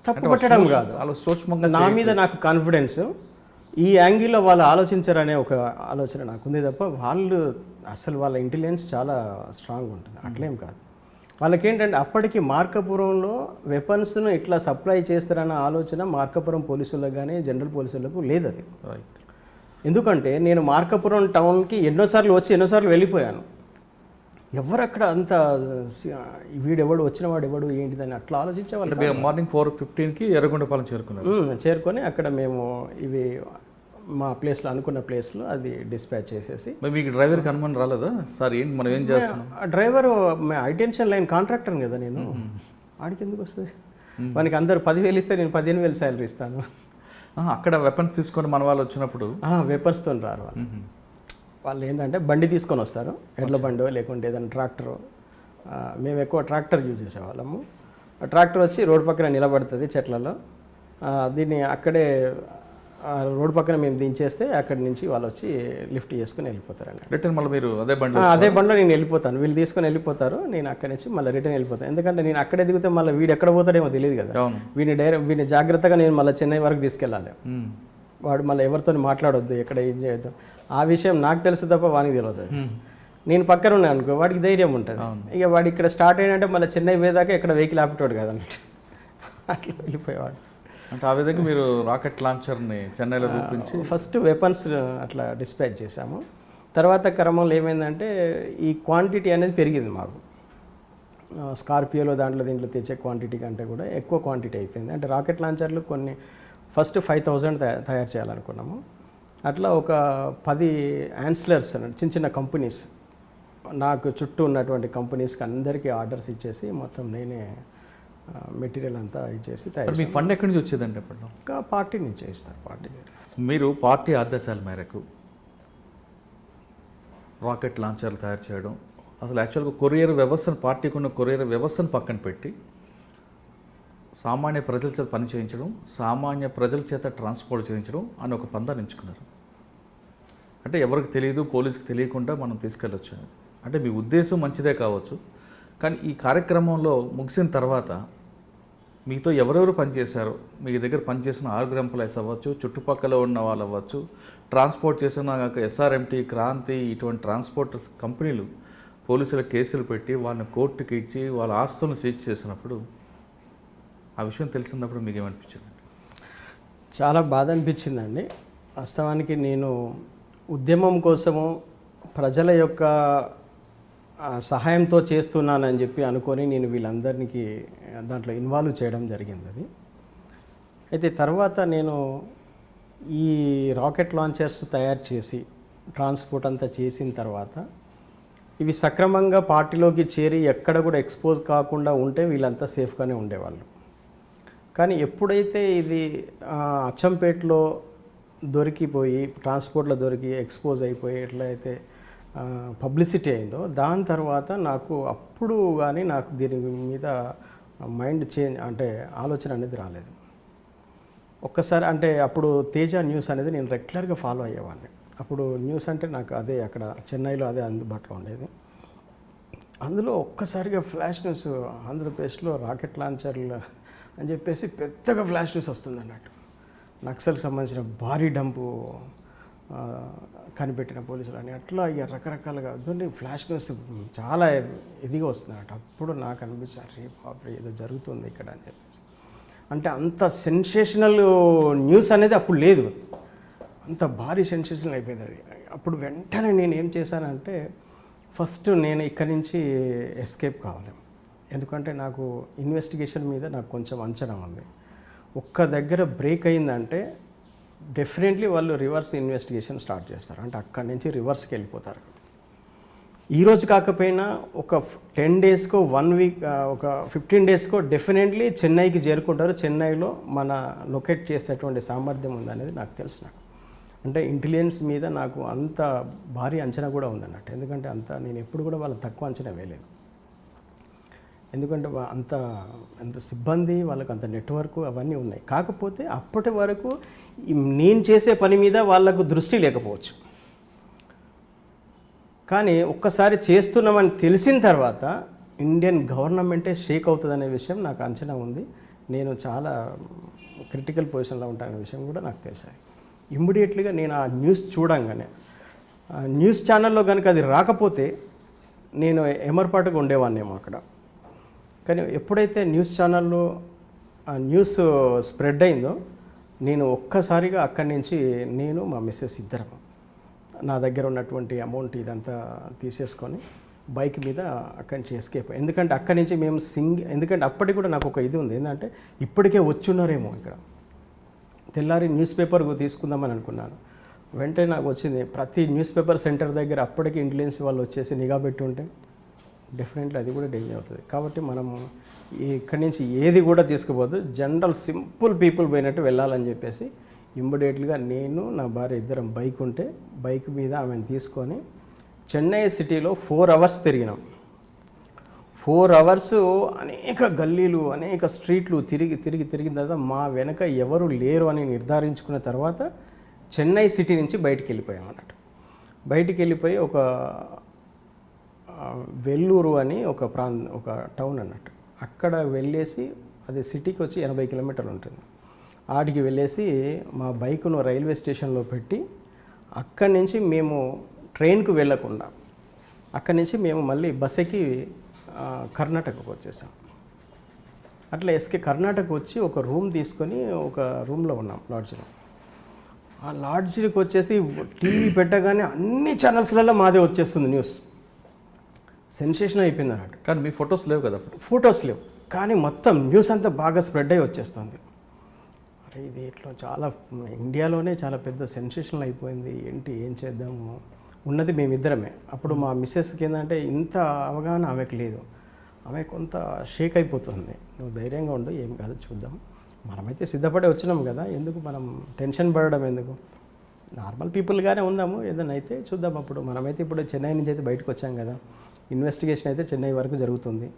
తప్పుపట్టడం కాదు, అలా సూక్ష్మంగా నా మీద నాకు కాన్ఫిడెన్స్, ఈ యాంగిల్లో వాళ్ళు ఆలోచించారనే ఒక ఆలోచన నాకు ఉంది తప్ప వాళ్ళు అసలు వాళ్ళ ఇంటెలిజెన్స్ చాలా స్ట్రాంగ్ ఉంటుంది, అట్లేం కాదు. వాళ్ళకేంటంటే అప్పటికి మార్కాపురంలో వెపన్స్ను ఇట్లా సప్లై చేస్తారన్న ఆలోచన మార్కాపురం పోలీసులకు కానీ జనరల్ పోలీసులకు లేదు. అది ఎందుకంటే నేను మార్కాపురం టౌన్కి ఎన్నోసార్లు వెళ్ళిపోయాను. ఎవరు అక్కడ అంత వీడెవడు వచ్చినవాడు ఎవడు ఏంటిదని అట్లా ఆలోచించేవాళ్ళు. మార్నింగ్ 4:15కి ఎర్రగొండపాలెం చేరుకొని అక్కడ మేము ఇవి మా ప్లేస్లో అనుకున్న ప్లేస్లో అది డిస్పాచ్ చేసేసి. మీకు డ్రైవర్కి అనుమానం రాలేదా సార్ ఏంటి మనం ఏం చేస్తాం? డ్రైవర్ హైటెన్షన్ లైన్ కాంట్రాక్టర్ కదా నేను, వాడికి ఎందుకు వస్తుంది? వానికి అందరు 10,000 ఇస్తే నేను 15,000 శాలరీ ఇస్తాను. అక్కడ వెపన్స్ తీసుకొని మన వాళ్ళు వచ్చినప్పుడు వెపన్స్తో రారు వాళ్ళు ఏంటంటే బండి తీసుకొని వస్తారు, ఎడ్ల బండి లేకుంటే ఏదైనా ట్రాక్టరు. మేము ఎక్కువ ట్రాక్టర్ యూజ్ చేసేవాళ్ళము. ట్రాక్టర్ వచ్చి రోడ్ పక్కన నిలబడుతుంది చెట్లలో, దీన్ని అక్కడే రోడ్ పక్కన మేము దించేస్తే అక్కడి నుంచి వాళ్ళు వచ్చి లిఫ్ట్ చేసుకుని వెళ్ళిపోతారండి. రిటర్న్ మళ్ళీ మీరు అదే బండిలో నేను వెళ్ళిపోతాను, వీళ్ళు తీసుకొని వెళ్ళిపోతారు, నేను అక్కడి నుంచి మళ్ళీ రిటర్న్ వెళ్ళిపోతాను. ఎందుకంటే నేను అక్కడే దిగితే మళ్ళీ వీడు ఎక్కడ పోతాడేమో తెలియదు కదా, వీడిని జాగ్రత్తగా నేను మళ్ళీ చెన్నై వరకు తీసుకెళ్ళాలి. వాడు మళ్ళీ ఎవరితో మాట్లాడొద్దు, ఎక్కడ ఏం చేయొద్దు, ఆ విషయం నాకు తెలుసు తప్ప వానికి తెలియదు. నేను పక్కన ఉన్నాను అనుకో వాడికి ధైర్యం ఉంటుంది. ఇక వాడు ఇక్కడ స్టార్ట్ అయినంటే మళ్ళీ చెన్నై పోయేదాకా ఇక్కడ వెహికల్ ఆపేటోడు కదన్నట్టు, అట్లా వెళ్ళిపోయేవాడు. అంటే ఆ విధంగా మీరు రాకెట్ లాంచర్ని చెన్నైలో చూపించి ఫస్ట్ వెపన్స్ అట్లా డిస్పాచ్ చేశాము. తర్వాత క్రమంలో ఏమైందంటే ఈ క్వాంటిటీ అనేది పెరిగింది మాకు. స్కార్పియోలో దీంట్లో తెచ్చే క్వాంటిటీ కంటే కూడా ఎక్కువ క్వాంటిటీ అయిపోయింది. అంటే రాకెట్ లాంచర్లు కొన్ని ఫస్ట్ 5,000 తయారు చేయాలనుకున్నాము. అట్లా ఒక 10 యాన్స్లర్స్ చిన్న చిన్న కంపెనీస్ నాకు చుట్టూ ఉన్నటువంటి కంపెనీస్కి అందరికీ ఆర్డర్స్ ఇచ్చేసి మొత్తం నేనే మెటీరియల్ అంతా ఇచ్చేసి తయారు మీ ఫండ్ ఎక్కడి నుంచి వచ్చేదండి అప్పట్లో? ఇంకా పార్టీ నుంచే ఇస్తారు. పార్టీ మీరు పార్టీ ఆదేశాల మేరకు రాకెట్ లాంచర్లు తయారు చేయడం, అసలు యాక్చువల్గా కొరియర్ వ్యవస్థను, పార్టీకి ఉన్న కొరియర్ వ్యవస్థను పక్కన పెట్టి సామాన్య ప్రజల చేత పని చేయించడం, సామాన్య ప్రజల చేత ట్రాన్స్పోర్ట్ చేయించడం అని ఒక పందాన్ని ఎంచుకున్నారు. అంటే ఎవరికి తెలియదు, పోలీసుకి తెలియకుండా మనం తీసుకెళ్ళొచ్చు. అంటే మీ ఉద్దేశం మంచిదే కావచ్చు, కానీ ఈ కార్యక్రమంలో ముగిసిన తర్వాత మీతో ఎవరెవరు పనిచేశారో, మీ దగ్గర పనిచేసిన 6 ఎంప్లాయీస్ అవ్వచ్చు, చుట్టుపక్కల ఉన్న వాళ్ళు అవ్వచ్చు, ట్రాన్స్పోర్ట్ చేసిన SRMT, క్రాంతి, ఇటువంటి ట్రాన్స్పోర్ట్ కంపెనీలు పోలీసుల కేసులు పెట్టి వాళ్ళని కోర్టుకి ఇచ్చి వాళ్ళ ఆస్తులను సీజ్ చేసినప్పుడు ఆ విషయం తెలిసినప్పుడు మీకు ఏమనిపించింది? చాలా బాధ అనిపించిందండి. వాస్తవానికి నేను ఉద్యమం కోసము ప్రజల యొక్క సహాయంతో చేస్తున్నానని చెప్పి అనుకొని నేను వీళ్ళందరికీ దాంట్లో ఇన్వాల్వ్ చేయడం జరిగింది. అది అయితే తర్వాత నేను ఈ రాకెట్ లాంచర్స్ తయారు చేసి ట్రాన్స్పోర్ట్ అంతా చేసిన తర్వాత ఇవి సక్రమంగా పార్టీలోకి చేరి ఎక్కడ కూడా ఎక్స్పోజ్ కాకుండా ఉంటే వీళ్ళంతా సేఫ్గానే ఉండేవాళ్ళు. కానీ ఎప్పుడైతే ఇది అచ్చంపేటలో దొరికిపోయి, ట్రాన్స్పోర్ట్లో దొరికి ఎక్స్పోజ్ అయిపోయి ఎట్లయితే పబ్లిసిటీ అయిందో, దాని తర్వాత నాకు అప్పుడు కానీ నాకు దీని మీద మైండ్ చేంజ్ అంటే ఆలోచన అనేది రాలేదు. ఒక్కసారి అంటే అప్పుడు తేజ న్యూస్ అనేది నేను రెగ్యులర్గా ఫాలో అయ్యేవాడిని. అప్పుడు న్యూస్ అంటే నాకు అదే అక్కడ చెన్నైలో అదే అందుబాటులో ఉండేది. అందులో ఒక్కసారిగా ఫ్లాష్ న్యూస్ ఆంధ్రప్రదేశ్లో రాకెట్ లాంచర్లు అని చెప్పేసి పెద్దగా ఫ్లాష్ న్యూస్ వస్తుంది అన్నట్టు. నక్సల్కి సంబంధించిన భారీ డంపు కనిపెట్టిన పోలీసులు అని అట్లా ఇక రకరకాలుగా అదండి ఫ్లాష్ న్యూస్ చాలా ఇదిగా వస్తుంది అన్నట్టు. అప్పుడు నాకు అనిపించింది, అరే బాబు ఏదో జరుగుతుంది ఇక్కడ అని చెప్పేసి. అంటే అంత సెన్సేషనల్ న్యూస్ అనేది అప్పుడు లేదు, అంత భారీ సెన్సేషనల్ అయిపోయింది అది. అప్పుడు వెంటనే నేను ఏం చేశానంటే ఫస్ట్ నేను ఇక్కడి నుంచి ఎస్కేప్ కావాలి. ఎందుకంటే నాకు ఇన్వెస్టిగేషన్ మీద నాకు కొంచెం అంచనా ఉంది. ఒక్క దగ్గర బ్రేక్ అయిందంటే డెఫినెట్లీ వాళ్ళు రివర్స్ ఇన్వెస్టిగేషన్ స్టార్ట్ చేస్తారు. అంటే అక్కడి నుంచి రివర్స్కి వెళ్ళిపోతారు. ఈరోజు కాకపోయినా ఒక 10 డేస్కో 1 వీక్ ఒక 15 డేస్కో డెఫినెట్లీ చెన్నైకి చేరుకుంటారు. చెన్నైలో మన లొకేట్ చేసేటువంటి సామర్థ్యం ఉందనేది నాకు తెలుసు. నాకు అంటే ఇంటెలిజెన్స్ మీద నాకు అంత భారీ అంచనా కూడా ఉందన్నట్టు. ఎందుకంటే నేను ఎప్పుడు కూడా వాళ్ళ తక్కువ అంచనా వేయలేదు. ఎందుకంటే అంత సిబ్బంది, వాళ్ళకు అంత నెట్వర్క్ అవన్నీ ఉన్నాయి. కాకపోతే అప్పటి వరకు నేను చేసే పని మీద వాళ్ళకు దృష్టి లేకపోవచ్చు. కానీ ఒక్కసారి చేస్తున్నామని తెలిసిన తర్వాత ఇండియన్ గవర్నమెంటే షేక్ అవుతుందనే విషయం నాకు అంచనా ఉంది. నేను చాలా క్రిటికల్ పొజిషన్లో ఉంటాననే విషయం కూడా నాకు తెలుసు. ఇమ్మీడియట్లీగా నేను ఆ న్యూస్ చూడంగానే న్యూస్ ఛానల్లో కనుక అది రాకపోతే నేను ఎమర్పాటుగా ఉండేవాన్నేమో అక్కడ. కానీ ఎప్పుడైతే న్యూస్ ఛానల్లో ఆ న్యూస్ స్ప్రెడ్ అయిందో నేను ఒక్కసారిగా అక్కడి నుంచి నేను మా మిస్సెస్ ఇద్దరం నా దగ్గర ఉన్నటువంటి అమౌంట్ ఇదంతా తీసేసుకొని బైక్ మీద అక్కడి నుంచి ఎస్కేప్. ఎందుకంటే అక్కడి నుంచి మేము ఎందుకంటే అప్పటికి కూడా నాకు ఒక ఇది ఉంది, ఏంటంటే ఇప్పటికే వచ్చున్నారేమో ఇక్కడ. తెల్లారి న్యూస్ పేపర్ తీసుకుందామని అనుకున్నాను. వెంటనే నాకు వచ్చింది, ప్రతి న్యూస్ పేపర్ సెంటర్ దగ్గర అప్పటికి ఇంటెలిజెన్స్ వాళ్ళు వచ్చేసి నిఘా పెట్టి ఉంటే డెఫినెట్లీ అది కూడా డేంజర్ అవుతుంది. కాబట్టి మనము ఇక్కడి నుంచి ఏది కూడా తీసుకుపోదు, జనరల్ సింపుల్ పీపుల్ పోయినట్టు వెళ్ళాలని చెప్పేసి ఇమ్మీడియట్గా నేను నా భార్య ఇద్దరం బైక్ ఉంటే బైక్ మీద ఆమెను తీసుకొని చెన్నై సిటీలో 4 అవర్స్ తిరిగినాం. 4 అవర్స్ అనేక గల్లీలు, అనేక స్ట్రీట్లు తిరిగిన తర్వాత మా వెనక ఎవరు లేరు అని నిర్ధారించుకున్న తర్వాత చెన్నై సిటీ నుంచి బయటికి వెళ్ళిపోయాం అన్నట్టు. బయటికి వెళ్ళిపోయి ఒక వెల్లూరు అని ఒక టౌన్ అన్నట్టు, అక్కడ వెళ్ళేసి అది సిటీకి వచ్చి 80 కిలోమీటర్లు ఉంటుంది. ఆడికి వెళ్ళేసి మా బైక్ను రైల్వే స్టేషన్లో పెట్టి అక్కడి నుంచి మేము ట్రైన్కు వెళ్ళకుండా అక్కడి నుంచి మేము మళ్ళీ బస్ ఎక్కి కర్ణాటకకు వచ్చేసాం. అట్లా కర్ణాటక వచ్చి ఒక రూమ్ తీసుకొని ఒక రూమ్లో ఉన్నాం, లాడ్జ్లో. ఆ లాడ్జ్కి వచ్చేసి టీవీ పెట్టగానే అన్ని ఛానల్స్లలో మాదే వచ్చేస్తుంది న్యూస్. సెన్సేషన్ అయిపోయింది అన్నట్టు. కానీ మీ ఫొటోస్ లేవు కదా? ఫొటోస్ లేవు, కానీ మొత్తం న్యూస్ అంతా బాగా స్ప్రెడ్ అయ్యి వచ్చేస్తుంది. అరే ఇది ఇట్లా చాలా ఇండియాలోనే చాలా పెద్ద సెన్సేషనల్ అయిపోయింది, ఏంటి ఏం చేద్దాము, ఉన్నది మేమిద్దరమే. అప్పుడు మా మిస్సెస్కి ఏంటంటే ఇంత అవగాహన ఆమెకు లేదు, ఆమె కొంత షేక్ అయిపోతుంది. నువ్వు ధైర్యంగా ఉండు, ఏం కాదు చూద్దాం, మనమైతే సిద్ధపడి వచ్చినాం కదా, ఎందుకు మనం టెన్షన్ పడడం ఎందుకు, నార్మల్ పీపుల్గానే ఉందాము, ఏదైనా అయితే చూద్దాం. అప్పుడు మనమైతే ఇప్పుడు చెన్నై నుంచి అయితే బయటకు వచ్చాం కదా, ఇన్వెస్టిగేషన్ అయితే చెన్నై వరకు జరుగుతుంది.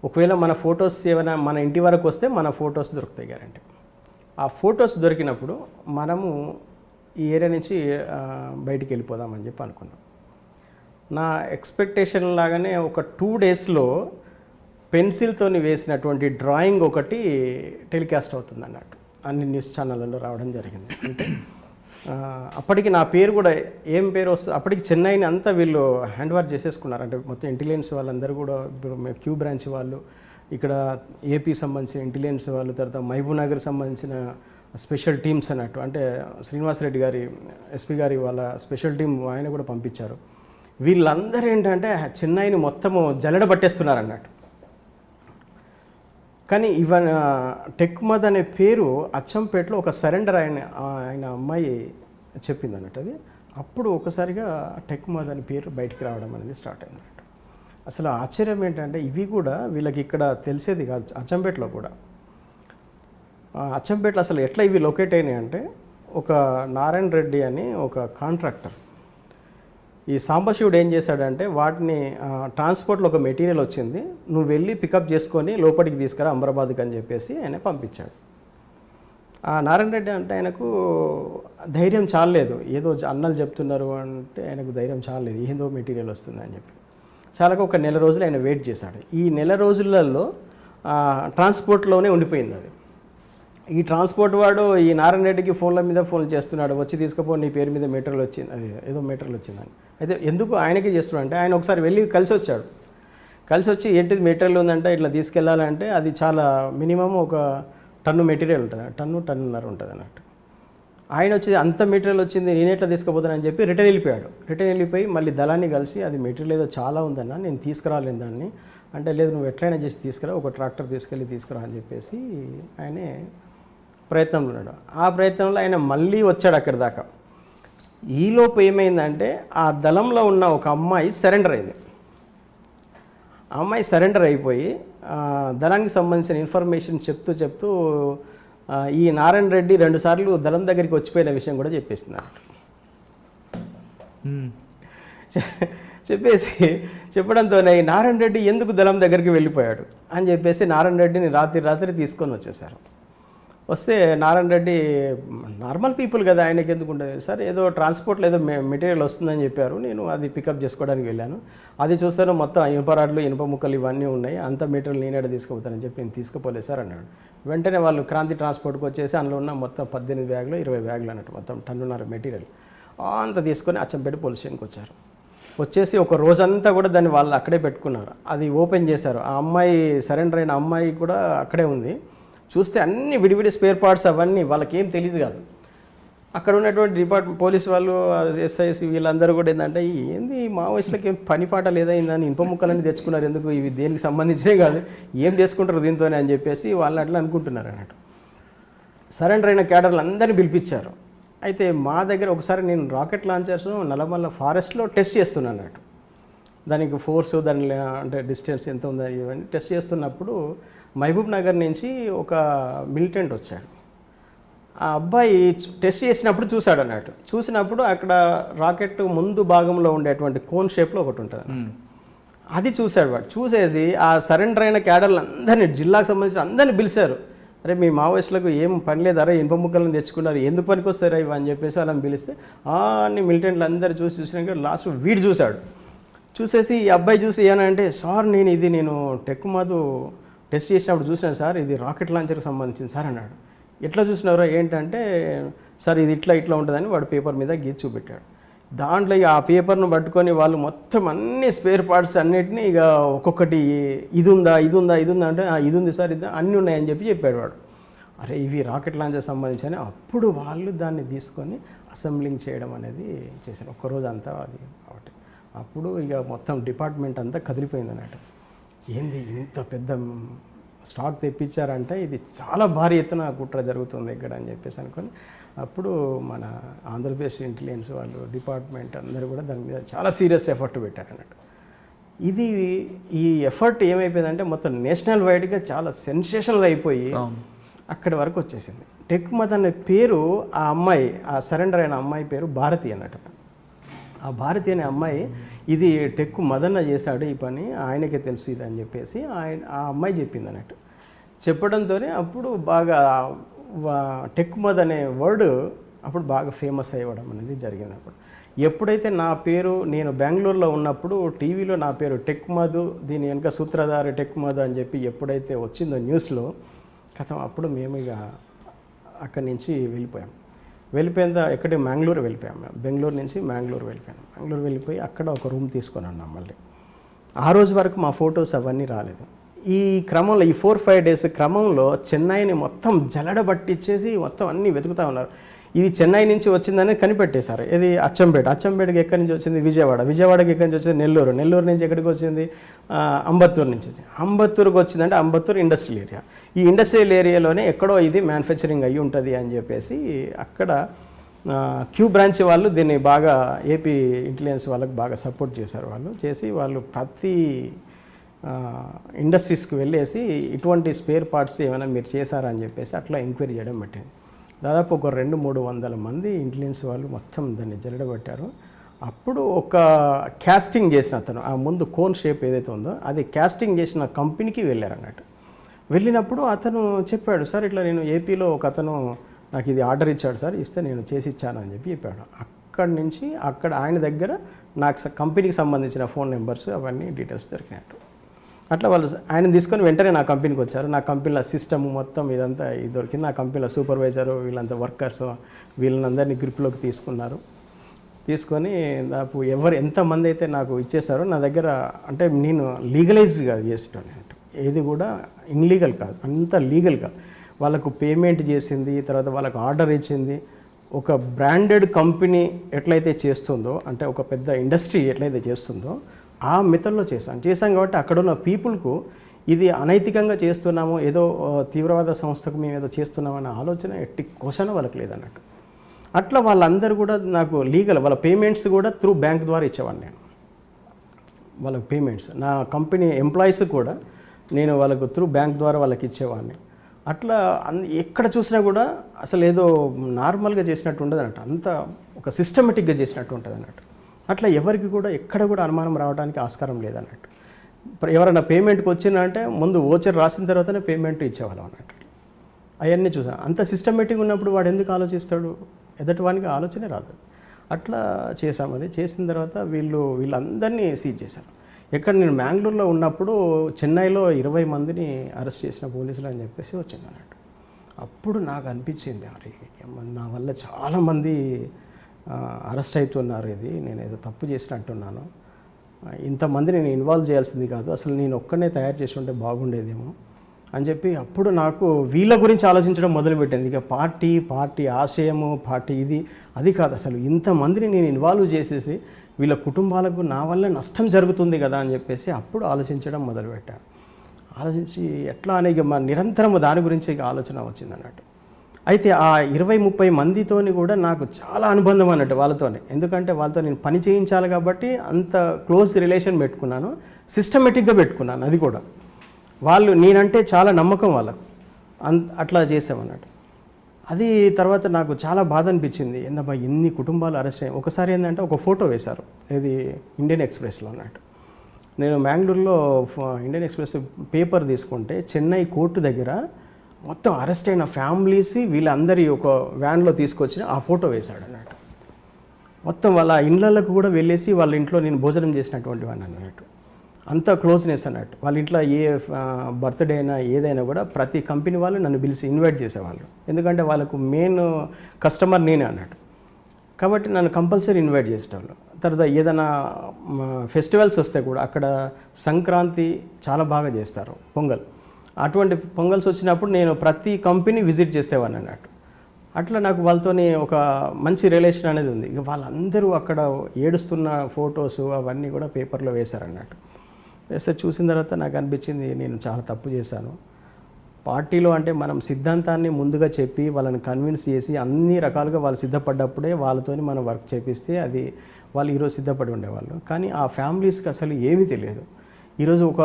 ఒకవేళ మన ఫొటోస్ ఏమైనా మన ఇంటి వరకు వస్తే మన ఫొటోస్ దొరుకుతాయి గ్యారంటీ. ఆ ఫొటోస్ దొరికినప్పుడు మనము ఈ ఏరియా నుంచి బయటికి వెళ్ళిపోదామని చెప్పి అనుకున్నాం. నా ఎక్స్పెక్టేషన్ లాగానే ఒక 2 డేస్లో పెన్సిల్తో వేసినటువంటి డ్రాయింగ్ ఒకటి టెలికాస్ట్ అవుతుంది అన్నట్టు, అన్ని న్యూస్ ఛానళ్ళలో రావడం జరిగింది. అంటే అప్పటికి నా పేరు కూడా ఏం పేరు వస్తుంది, అప్పటికి చెన్నైని అంతా వీళ్ళు హ్యాండ్ ఓవర్ చేసేసుకున్నారు. అంటే మొత్తం ఇంటెలిజెన్స్ వాళ్ళందరూ కూడా, ఇప్పుడు క్యూ బ్రాంచ్ వాళ్ళు, ఇక్కడ ఏపీ సంబంధించిన ఇంటెలిజెన్స్ వాళ్ళు, తర్వాత మహబూబ్ నగర్ సంబంధించిన స్పెషల్ టీమ్స్ అన్నట్టు, అంటే శ్రీనివాసరెడ్డి గారి ఎస్పీ గారి వాళ్ళ స్పెషల్ టీం ఆయన కూడా పంపించారు. వీళ్ళందరూ ఏంటంటే చెన్నైని మొత్తము జల్లెడ పట్టేస్తున్నారు అన్నట్టు. కానీ ఈవెన్ టెక్మద్ అనే పేరు అచ్చంపేటలో ఒక సరెండర్ ఆయన అమ్మాయి చెప్పింది అన్నట్టు. అది అప్పుడు ఒకసారిగా టెక్మద్ అనే పేరు బయటికి రావడం అనేది స్టార్ట్ అయింది అన్నట్టు. అసలు ఆశ్చర్యం ఏంటంటే ఇవి కూడా వీళ్ళకి ఇక్కడ తెలిసేది కాదు, అచ్చంపేటలో కూడా. అచ్చంపేటలో అసలు ఎట్లా ఇవి లొకేట్ అయినాయి అంటే, ఒక నారాయణ రెడ్డి అని ఒక కాంట్రాక్టర్, ఈ సాంబశివుడు ఏం చేశాడంటే వాటిని ట్రాన్స్పోర్ట్లో ఒక మెటీరియల్ వచ్చింది, నువ్వు వెళ్ళి పికప్ చేసుకొని లోపలికి తీసుకురా అమరాబాద్కి అని చెప్పేసి ఆయన పంపించాడు. ఆ నారాయణ రెడ్డి అంటే ఆయనకు ధైర్యం చాలలేదు, ఏదో అన్నలు చెప్తున్నారు అంటే ఆయనకు ధైర్యం చాలలేదు, ఏందో మెటీరియల్ వస్తుంది అని చెప్పి. చాలాగా ఒక 1 నెల రోజులు ఆయన వెయిట్ చేశాడు. ఈ 1 నెల రోజులలో ట్రాన్స్పోర్ట్లోనే ఉండిపోయింది అది. ఈ ట్రాన్స్పోర్ట్ వాడు ఈ నారాయణ రెడ్డికి ఫోన్ల మీద ఫోన్లు చేస్తున్నాడు, వచ్చి తీసుకుపో నీ పేరు మీద మెటీరియల్ వచ్చింది, అది ఏదో మెటీరియల్ వచ్చిందని. అయితే ఎందుకు ఆయనకి చేస్తున్నాడు అంటే, ఆయన ఒకసారి వెళ్ళి కలిసి వచ్చాడు. కలిసి వచ్చి ఏంటిది మెటీరియల్ ఉందంటే ఇట్లా తీసుకెళ్ళాలంటే అది చాలా మినిమం ఒక టన్ను మెటీరియల్ ఉంటుంది, టన్నున్నర ఉంటుంది అన్నట్టు. ఆయన వచ్చి అంత మెటీరియల్ వచ్చింది, నేను ఎట్లా తీసుకుపోతానని చెప్పి రిటర్న్ వెళ్ళిపోయాడు. రిటర్న్ వెళ్ళిపోయి మళ్ళీ దళాన్ని కలిసి అది మెటీరియల్ ఏదో చాలా ఉందన్న, నేను తీసుకురాలేను దాన్ని అంటే, లేదు నువ్వు ఎట్లయినా చేసి తీసుకురా, ఒక ట్రాక్టర్ తీసుకెళ్ళి తీసుకురా అని చెప్పేసి ఆయనే ప్రయత్నంలో ఉన్నాడు. ఆ ప్రయత్నంలో ఆయన మళ్ళీ వచ్చాడు అక్కడి దాకా. ఈలోపు ఏమైందంటే ఆ దళంలో ఉన్న ఒక అమ్మాయి సరెండర్ అయింది. ఆ అమ్మాయి సరెండర్ అయిపోయి దళానికి సంబంధించిన ఇన్ఫర్మేషన్ చెప్తూ ఈ నారాయణ రెడ్డి 2 సార్లు దళం దగ్గరికి వచ్చిపోయిన విషయం కూడా చెప్పేస్తున్నారు. చెప్పడంతోనే ఈ నారాయణ రెడ్డి ఎందుకు దళం దగ్గరికి వెళ్ళిపోయాడు అని చెప్పేసి నారాయణ రెడ్డిని రాత్రి తీసుకొని వచ్చేసారు. వస్తే నారాయణ రెడ్డి నార్మల్ పీపుల్ కదా, ఆయనకి ఎందుకు ఉంటుంది సార్, ఏదో ట్రాన్స్పోర్ట్లో ఏదో మెటీరియల్ వస్తుందని చెప్పారు, నేను అది పికప్ చేసుకోవడానికి వెళ్ళాను, అది చూస్తాను మొత్తం ఇనుప రాడ్లు ఇనుప ముక్కలు ఇవన్నీ ఉన్నాయి, అంత మెటీరియల్ నేనే తీసుకుపోతానని చెప్పి నేను తీసుకుపోలేదు సార్ అన్నాడు. వెంటనే వాళ్ళు క్రాంతి ట్రాన్స్పోర్ట్కి వచ్చేసి అందులో ఉన్న మొత్తం 18 బ్యాగులు 20 బ్యాగులు అన్నట్టు మొత్తం టన్నున్నర మెటీరియల్ అంత తీసుకొని అచ్చంపేట పోలీస్ స్టేషన్కి వచ్చారు. వచ్చేసి ఒక రోజంతా కూడా దాన్ని వాళ్ళు అక్కడే పెట్టుకున్నారు. అది ఓపెన్ చేశారు. ఆ అమ్మాయి సరెండర్ అయిన అమ్మాయి కూడా అక్కడే ఉంది. చూస్తే అన్ని విడివిడి స్పేర్ పార్ట్స్ అవన్నీ వాళ్ళకి ఏం తెలియదు కాదు. అక్కడ ఉన్నటువంటి పోలీసు వాళ్ళు ఎస్ఐసి వీళ్ళందరూ కూడా ఏంటంటే, ఏంది మావోయిస్టులకి ఏం పని పాట లేదైందని ఇనుప ముక్కలన్నీ తెచ్చుకున్నారు, ఎందుకు ఇవి దేనికి సంబంధించినవి కాదు, ఏం చేసుకుంటారు దీంతోనే అని చెప్పేసి వాళ్ళు అట్లా అనుకుంటున్నారు అన్నట్టు. సరెండర్ అయిన క్యాడర్లు అందరినీ పిలిపించారు. అయితే మా దగ్గర ఒకసారి నేను రాకెట్ లాంచర్స్ నల్లమల్ల ఫారెస్ట్లో టెస్ట్ చేస్తున్నాను అన్నట్టు, దానికి ఫోర్సు దాని అంటే డిస్టెన్స్ ఎంత ఉందో ఇవన్నీ టెస్ట్ చేస్తున్నప్పుడు మహబూబ్ నగర్ నుంచి ఒక మిలిటెంట్ వచ్చాడు. ఆ అబ్బాయి టెస్ట్ చేసినప్పుడు చూశాడు అన్నట్టు. చూసినప్పుడు అక్కడ రాకెట్ ముందు భాగంలో ఉండేటువంటి కోన్ షేప్లో ఒకటి ఉంటుంది, అది చూశాడు వాడు. చూసేసి ఆ సరెండర్ అయిన క్యాడర్లు అందరినీ, జిల్లాకు సంబంధించిన అందరినీ పిలిచారు. అరే మీ మావోయిస్టులకు ఏం పని లేదు, అరే ఇనుప ముక్కలను తెచ్చుకున్నారు, ఎందుకు పనికి వస్తారా ఇవి అని చెప్పేసి వాళ్ళని పిలిస్తే అన్ని మిలిటెంట్లు అందరూ చూసినాక లాస్ట్ వీడు చూశాడు. చూసేసి ఈ అబ్బాయి చూసి ఏమనంటే, సార్ నేను టెక్మద్ టెస్ట్ చేసినప్పుడు చూసినాను సార్, ఇది రాకెట్ లాంచర్కి సంబంధించింది సార్ అన్నాడు. ఎట్లా చూసినారో ఏంటంటే, సార్ ఇది ఇట్లా ఉంటుందని వాడు పేపర్ మీద గీసి చూపెట్టాడు. దాంట్లో ఆ పేపర్ను పట్టుకొని వాళ్ళు మొత్తం అన్ని స్పేర్ పార్ట్స్ అన్నిటినీ ఇక ఒక్కొక్కటి ఇది ఉందా అంటే ఇది ఉంది సార్, ఇది అన్నీ ఉన్నాయని చెప్పాడు వాడు. అరే ఇవి రాకెట్ లాంచర్ సంబంధించి అప్పుడు వాళ్ళు దాన్ని తీసుకొని అసెంబ్లింగ్ చేయడం అనేది చేశారు. ఒక్కరోజు అంతా అది కాబట్టి అప్పుడు ఇక మొత్తం డిపార్ట్మెంట్ అంతా కదిలిపోయింది అన్నట్టు. ఏంది ఇంత పెద్ద స్టాక్ తెప్పించారంటే ఇది చాలా భారీ ఎత్తున కుట్ర జరుగుతుంది ఇక్కడ అని చెప్పేసి అనుకొని అప్పుడు మన ఆంధ్రప్రదేశ్ ఇంటెలిజెన్స్ వాళ్ళు డిపార్ట్మెంట్ అందరూ కూడా దాని మీద చాలా సీరియస్ ఎఫర్ట్ పెట్టారు అన్నట్టు. ఇది ఈ ఎఫర్ట్ ఏమైపోయిందంటే మొత్తం నేషనల్ వైడ్గా చాలా సెన్సేషనల్ అయిపోయి అక్కడి వరకు వచ్చేసింది. టెక్ మదన్ అనే పేరు ఆ అమ్మాయి, ఆ సరెండర్ అయిన అమ్మాయి పేరు భారతి అన్నట్టు. ఆ భారతి అనే అమ్మాయి ఇది టెక్ మదన్న చేశాడు ఈ పని, ఆయనకే తెలుసు ఇది అని చెప్పేసి ఆ అమ్మాయి చెప్పింది అన్నట్టు. చెప్పడంతోనే అప్పుడు బాగా టెక్ మద్ అనే వర్డ్ అప్పుడు బాగా ఫేమస్ అయ్యడం అనేది జరిగింది. అప్పుడు ఎప్పుడైతే నా పేరు, నేను బెంగళూరులో ఉన్నప్పుడు టీవీలో నా పేరు టెక్ మధు, దీని వెనుక సూత్రధారి టెక్ మధు అని చెప్పి ఎప్పుడైతే వచ్చిందో న్యూస్లో కథం, అప్పుడు మేము ఇక అక్కడి నుంచి వెళ్ళిపోయిన ఎక్కడే మ్యాంగ్లూరు వెళ్ళిపోయాం. మేము బెంగళూరు నుంచి మ్యాంగ్లూరు వెళ్ళిపోయాను. మ్యాంగ్లూరు వెళ్ళిపోయి అక్కడ ఒక రూమ్ తీసుకొని ఉన్నాం. మళ్ళీ ఆ రోజు వరకు మా ఫొటోస్ అవన్నీ రాలేదు. ఈ క్రమంలో ఈ 4-5 డేస్ క్రమంలో చెన్నైని మొత్తం జలడబట్టించేసి మొత్తం అన్నీ వెతుకుతూ ఉన్నారు. ఇది చెన్నై నుంచి వచ్చిందని కనిపెట్టేశారు. ఇది అచ్చంపేటకి ఎక్కడి నుంచి వచ్చింది, విజయవాడకి ఎక్కడి నుంచి వచ్చింది, నెల్లూరు నుంచి ఎక్కడికి వచ్చింది, అంబత్తూరు నుంచి వచ్చింది. అంబత్తూరుకి వచ్చిందంటే అంబత్తూరు ఇండస్ట్రియల్ ఏరియా. ఈ ఇండస్ట్రియల్ ఏరియాలోనే ఎక్కడో ఇది మ్యానుఫ్యాక్చరింగ్ అయ్యి ఉంటుంది అని చెప్పేసి అక్కడ క్యూ బ్రాంచ్ వాళ్ళు దీన్ని బాగా ఏపీ ఇంటెలిజెన్స్ వాళ్ళకి బాగా సపోర్ట్ చేశారు. వాళ్ళు ప్రతి ఇండస్ట్రీస్కి వెళ్ళేసి ఇటువంటి స్పేర్ పార్ట్స్ ఏమైనా మీరు చేశారా అని చెప్పేసి అట్లా ఎంక్వైరీ చేయడం పెట్టింది. దాదాపు ఒక 200-300 మంది ఇంటెలిజెన్స్ వాళ్ళు మొత్తం దాన్ని జల్లడబట్టారు. అప్పుడు ఒక క్యాస్టింగ్ చేసిన అతను, ఆ ముందు కోన్ షేప్ ఏదైతే ఉందో అది క్యాస్టింగ్ చేసిన కంపెనీకి వెళ్ళారు అన్నట్టు. వెళ్ళినప్పుడు అతను చెప్పాడు, సార్ ఇట్లా నేను ఏపీలో ఒక అతను నాకు ఇది ఆర్డర్ ఇచ్చాడు సార్, ఇస్తే నేను చేసి ఇచ్చాను అని చెప్పి చెప్పాడు. అక్కడి నుంచి ఆయన దగ్గర నాకు కంపెనీకి సంబంధించిన ఫోన్ నెంబర్స్ అవన్నీ డీటెయిల్స్ దొరికినట్టు. అట్లా వాళ్ళు ఆయన తీసుకొని వెంటనే నా కంపెనీకి వచ్చారు. నా కంపెనీలో సిస్టమ్ మొత్తం ఇదంతా ఇది దొరికింది. నా కంపెనీలో సూపర్వైజరు వీళ్ళంతా వర్కర్స్ వీళ్ళందరినీ గ్రిప్లోకి తీసుకొని నాకు ఎంతమంది అయితే నాకు ఇచ్చేసారో నా దగ్గర, అంటే నేను లీగలైజ్గా చేస్తాను. ఏది కూడా ఇన్లీగల్ కాదు, అంత లీగల్గా వాళ్ళకు పేమెంట్ చేసింది, తర్వాత వాళ్ళకు ఆర్డర్ ఇచ్చింది. ఒక బ్రాండెడ్ కంపెనీ ఎట్లయితే చేస్తుందో, అంటే ఒక పెద్ద ఇండస్ట్రీ ఎట్లయితే చేస్తుందో ఆ మెథడ్లో చేశాం కాబట్టి అక్కడ ఉన్న పీపుల్కు ఇది అనైతికంగా చేస్తున్నాము, ఏదో తీవ్రవాద సంస్థకు మేము ఏదో చేస్తున్నామన్న ఆలోచన ఎట్టి క్వశ్చన్ వాళ్ళకి లేదన్నట్టు. అట్లా వాళ్ళందరూ కూడా నాకు వాళ్ళ పేమెంట్స్ కూడా త్రూ బ్యాంక్ ద్వారా ఇచ్చేవాడిని నేను. వాళ్ళకి పేమెంట్స్ నా కంపెనీ ఎంప్లాయీస్ కూడా నేను వాళ్ళకు త్రూ బ్యాంక్ ద్వారా వాళ్ళకి ఇచ్చేవాడిని. అట్లా ఎక్కడ చూసినా కూడా అసలు ఏదో నార్మల్గా చేసినట్టు ఉండదు అన్నట్టు, అంత ఒక సిస్టమేటిక్గా చేసినట్టు ఉంటుంది అన్నట్టు. అట్లా ఎవరికి కూడా ఎక్కడ కూడా అనుమానం రావడానికి ఆస్కారం లేదన్నట్టు. ఎవరైనా పేమెంట్కి వచ్చిందంటే ముందు ఓచర్ రాసిన తర్వాతనే పేమెంట్ ఇచ్చేవాళ్ళం అన్నట్టు. అవన్నీ చూసాను. అంత సిస్టమేటిక్గా ఉన్నప్పుడు వాడు ఎందుకు ఆలోచిస్తాడు, ఎదటి వానికి ఆలోచనే రాదు. అట్లా చేసాము. అది చేసిన తర్వాత వీళ్ళందరినీ సీజ్ చేశారు. ఎక్కడ నేను మ్యాంగ్లూరులో ఉన్నప్పుడు చెన్నైలో 20 మందిని అరెస్ట్ చేసిన పోలీసులు అని చెప్పేసి వచ్చింది అన్నట్టు. అప్పుడు నాకు అనిపించింది, అరే నా వల్ల చాలామంది అరెస్ట్ అవుతున్నారు, ఇది నేను ఏదో తప్పు చేసినట్టున్నాను, ఇంతమంది నేను ఇన్వాల్వ్ చేయాల్సింది కాదు, అసలు నేను ఒక్కనే తయారు చేసి ఉంటే బాగుండేదేమో అని చెప్పి అప్పుడు నాకు వీళ్ళ గురించి ఆలోచించడం మొదలుపెట్టింది. ఇక పార్టీ ఆశయము, పార్టీ అది కాదు, అసలు ఇంతమందిని నేను ఇన్వాల్వ్ చేసేసి వీళ్ళ కుటుంబాలకు నా వల్ల నష్టం జరుగుతుంది కదా అని చెప్పేసి అప్పుడు ఆలోచించడం మొదలుపెట్టాను. ఆలోచించి ఎట్లా అనే నిరంతరము దాని గురించి ఇక ఆలోచన వచ్చింది అన్నట్టు. అయితే ఆ 20-30 మందితోని కూడా నాకు చాలా అనుబంధం అన్నట్టు వాళ్ళతోనే. ఎందుకంటే వాళ్ళతో నేను పని చేయించాలి కాబట్టి అంత క్లోజ్ రిలేషన్ పెట్టుకున్నాను, సిస్టమేటిక్గా పెట్టుకున్నాను. అది కూడా నేనంటే చాలా నమ్మకం వాళ్ళకు, అట్లా చేసామన్నట్టు. అది తర్వాత నాకు చాలా బాధ అనిపించింది, ఏందబ్బా ఎన్ని కుటుంబాలు అరెస్ట్ అయ్యాయి. ఒకసారి ఏంటంటే ఒక ఫోటో వేశారు, ఇది ఇండియన్ ఎక్స్ప్రెస్లో అన్నట్టు. నేను మ్యాంగ్లూరులో ఇండియన్ ఎక్స్ప్రెస్ పేపర్ తీసుకుంటే చెన్నై కోర్టు దగ్గర మొత్తం అరెస్ట్ అయిన ఫ్యామిలీస్ వీళ్ళందరి ఒక వ్యాన్లో తీసుకొచ్చిన ఆ ఫోటో వేశాడు అన్నట్టు. మొత్తం వాళ్ళ ఇళ్ళకు కూడా వెళ్ళేసి వాళ్ళ ఇంట్లో నేను భోజనం చేసినటువంటి వాడిని అన్నట్టు. అంత క్లోజ్నెస్ అన్నట్టు. వాళ్ళ ఇంట్లో ఏ బర్త్డే అయినా ఏదైనా కూడా ప్రతి కంపెనీ వాళ్ళు నన్ను పిలిచి ఇన్వైట్ చేసేవాళ్ళు, ఎందుకంటే వాళ్ళకు మెయిన్ కస్టమర్ నేనే అన్నట్టు. కాబట్టి నన్ను కంపల్సరీ ఇన్వైట్ చేసేవాళ్ళు. తర్వాత ఏదైనా ఫెస్టివల్స్ వస్తే కూడా అక్కడ సంక్రాంతి చాలా బాగా చేస్తారు, పొంగల్. అటువంటి పొంగల్స్ వచ్చినప్పుడు నేను ప్రతి కంపెనీ విజిట్ చేసేవాడిని అన్నట్టు. అట్లా నాకు వాళ్ళతోని ఒక మంచి రిలేషన్ అనేది ఉంది. ఇక వాళ్ళందరూ అక్కడ ఏడుస్తున్న ఫొటోస్ అవన్నీ కూడా పేపర్లో వేశారన్నట్టు. వేస్తే చూసిన తర్వాత నాకు అనిపించింది నేను చాలా తప్పు చేశాను. పార్టీలో అంటే మనం సిద్ధాంతాన్ని ముందుగా చెప్పి వాళ్ళని కన్విన్స్ చేసి అన్ని రకాలుగా వాళ్ళు సిద్ధపడ్డప్పుడే వాళ్ళతోని మనం వర్క్ చేపిస్తే అది వాళ్ళు ఈరోజు సిద్ధపడి ఉండేవాళ్ళు. కానీ ఆ ఫ్యామిలీస్కి అసలు ఏమీ తెలియదు. ఈరోజు ఒక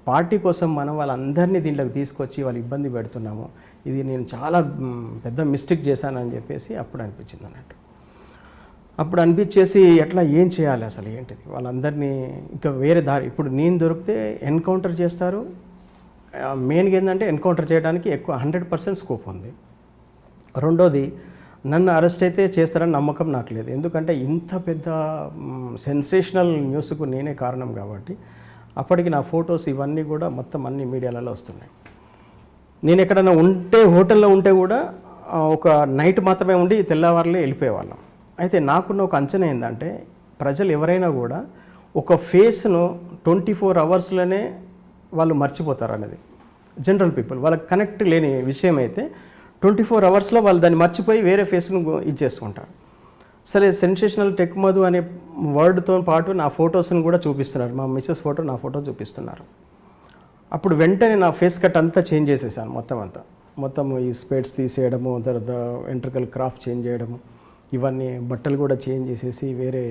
పార్టీ కోసం మనం వాళ్ళందరినీ దీంట్లోకి తీసుకొచ్చి వాళ్ళు ఇబ్బంది పెడుతున్నాము, ఇది నేను చాలా పెద్ద మిస్టేక్ చేశానని చెప్పేసి అప్పుడు అనిపించింది అన్నట్టు. అప్పుడు అనిపించేసి ఎట్లా ఏం చేయాలి అసలు ఏంటిది, వాళ్ళందరినీ ఇంకా వేరే దారి. ఇప్పుడు నేను దొరికితే ఎన్కౌంటర్ చేస్తారు. మెయిన్గా ఏంటంటే ఎన్కౌంటర్ చేయడానికి ఎక్కువ 100% స్కోప్ ఉంది. రెండోది, నన్ను అరెస్ట్ అయితే చేస్తారని నమ్మకం నాకు లేదు. ఎందుకంటే ఇంత పెద్ద సెన్సేషనల్ న్యూస్కు నేనే కారణం కాబట్టి. అప్పటికి నా ఫొటోస్ ఇవన్నీ కూడా మొత్తం అన్ని మీడియాలలో వస్తున్నాయి. నేను ఎక్కడైనా ఉంటే, హోటల్లో ఉంటే కూడా ఒక నైట్ మాత్రమే ఉండి తెల్లవారులే వెళ్ళిపోయేవాళ్ళం. అయితే నాకున్న ఒక అంచనా ఏంటంటే, ప్రజలు ఎవరైనా కూడా ఒక ఫేస్ను 24 అవర్స్లోనే వాళ్ళు మర్చిపోతారు అనేది. జనరల్ పీపుల్ వాళ్ళకి కనెక్ట్ లేని విషయం అయితే 24 అవర్స్లో వాళ్ళు దాన్ని మర్చిపోయి వేరే ఫేస్ను ఇచ్చేసుకుంటారు. సరే, సెన్సేషనల్ టెక్ మధు అనే వర్డ్తో పాటు నా ఫొటోస్ని కూడా చూపిస్తున్నారు. మా మిస్సెస్ ఫోటో, నా ఫోటో చూపిస్తున్నారు. అప్పుడు వెంటనే నా ఫేస్ కట్ అంతా చేంజ్ చేసేసాను. మొత్తం ఈ స్పేడ్స్ తీసేయడము, తర్వాత వెంట్రుకల్ క్రాఫ్ట్ చేంజ్ చేయడము, ఇవన్నీ బట్టలు కూడా చేంజ్ చేసేసి వేరే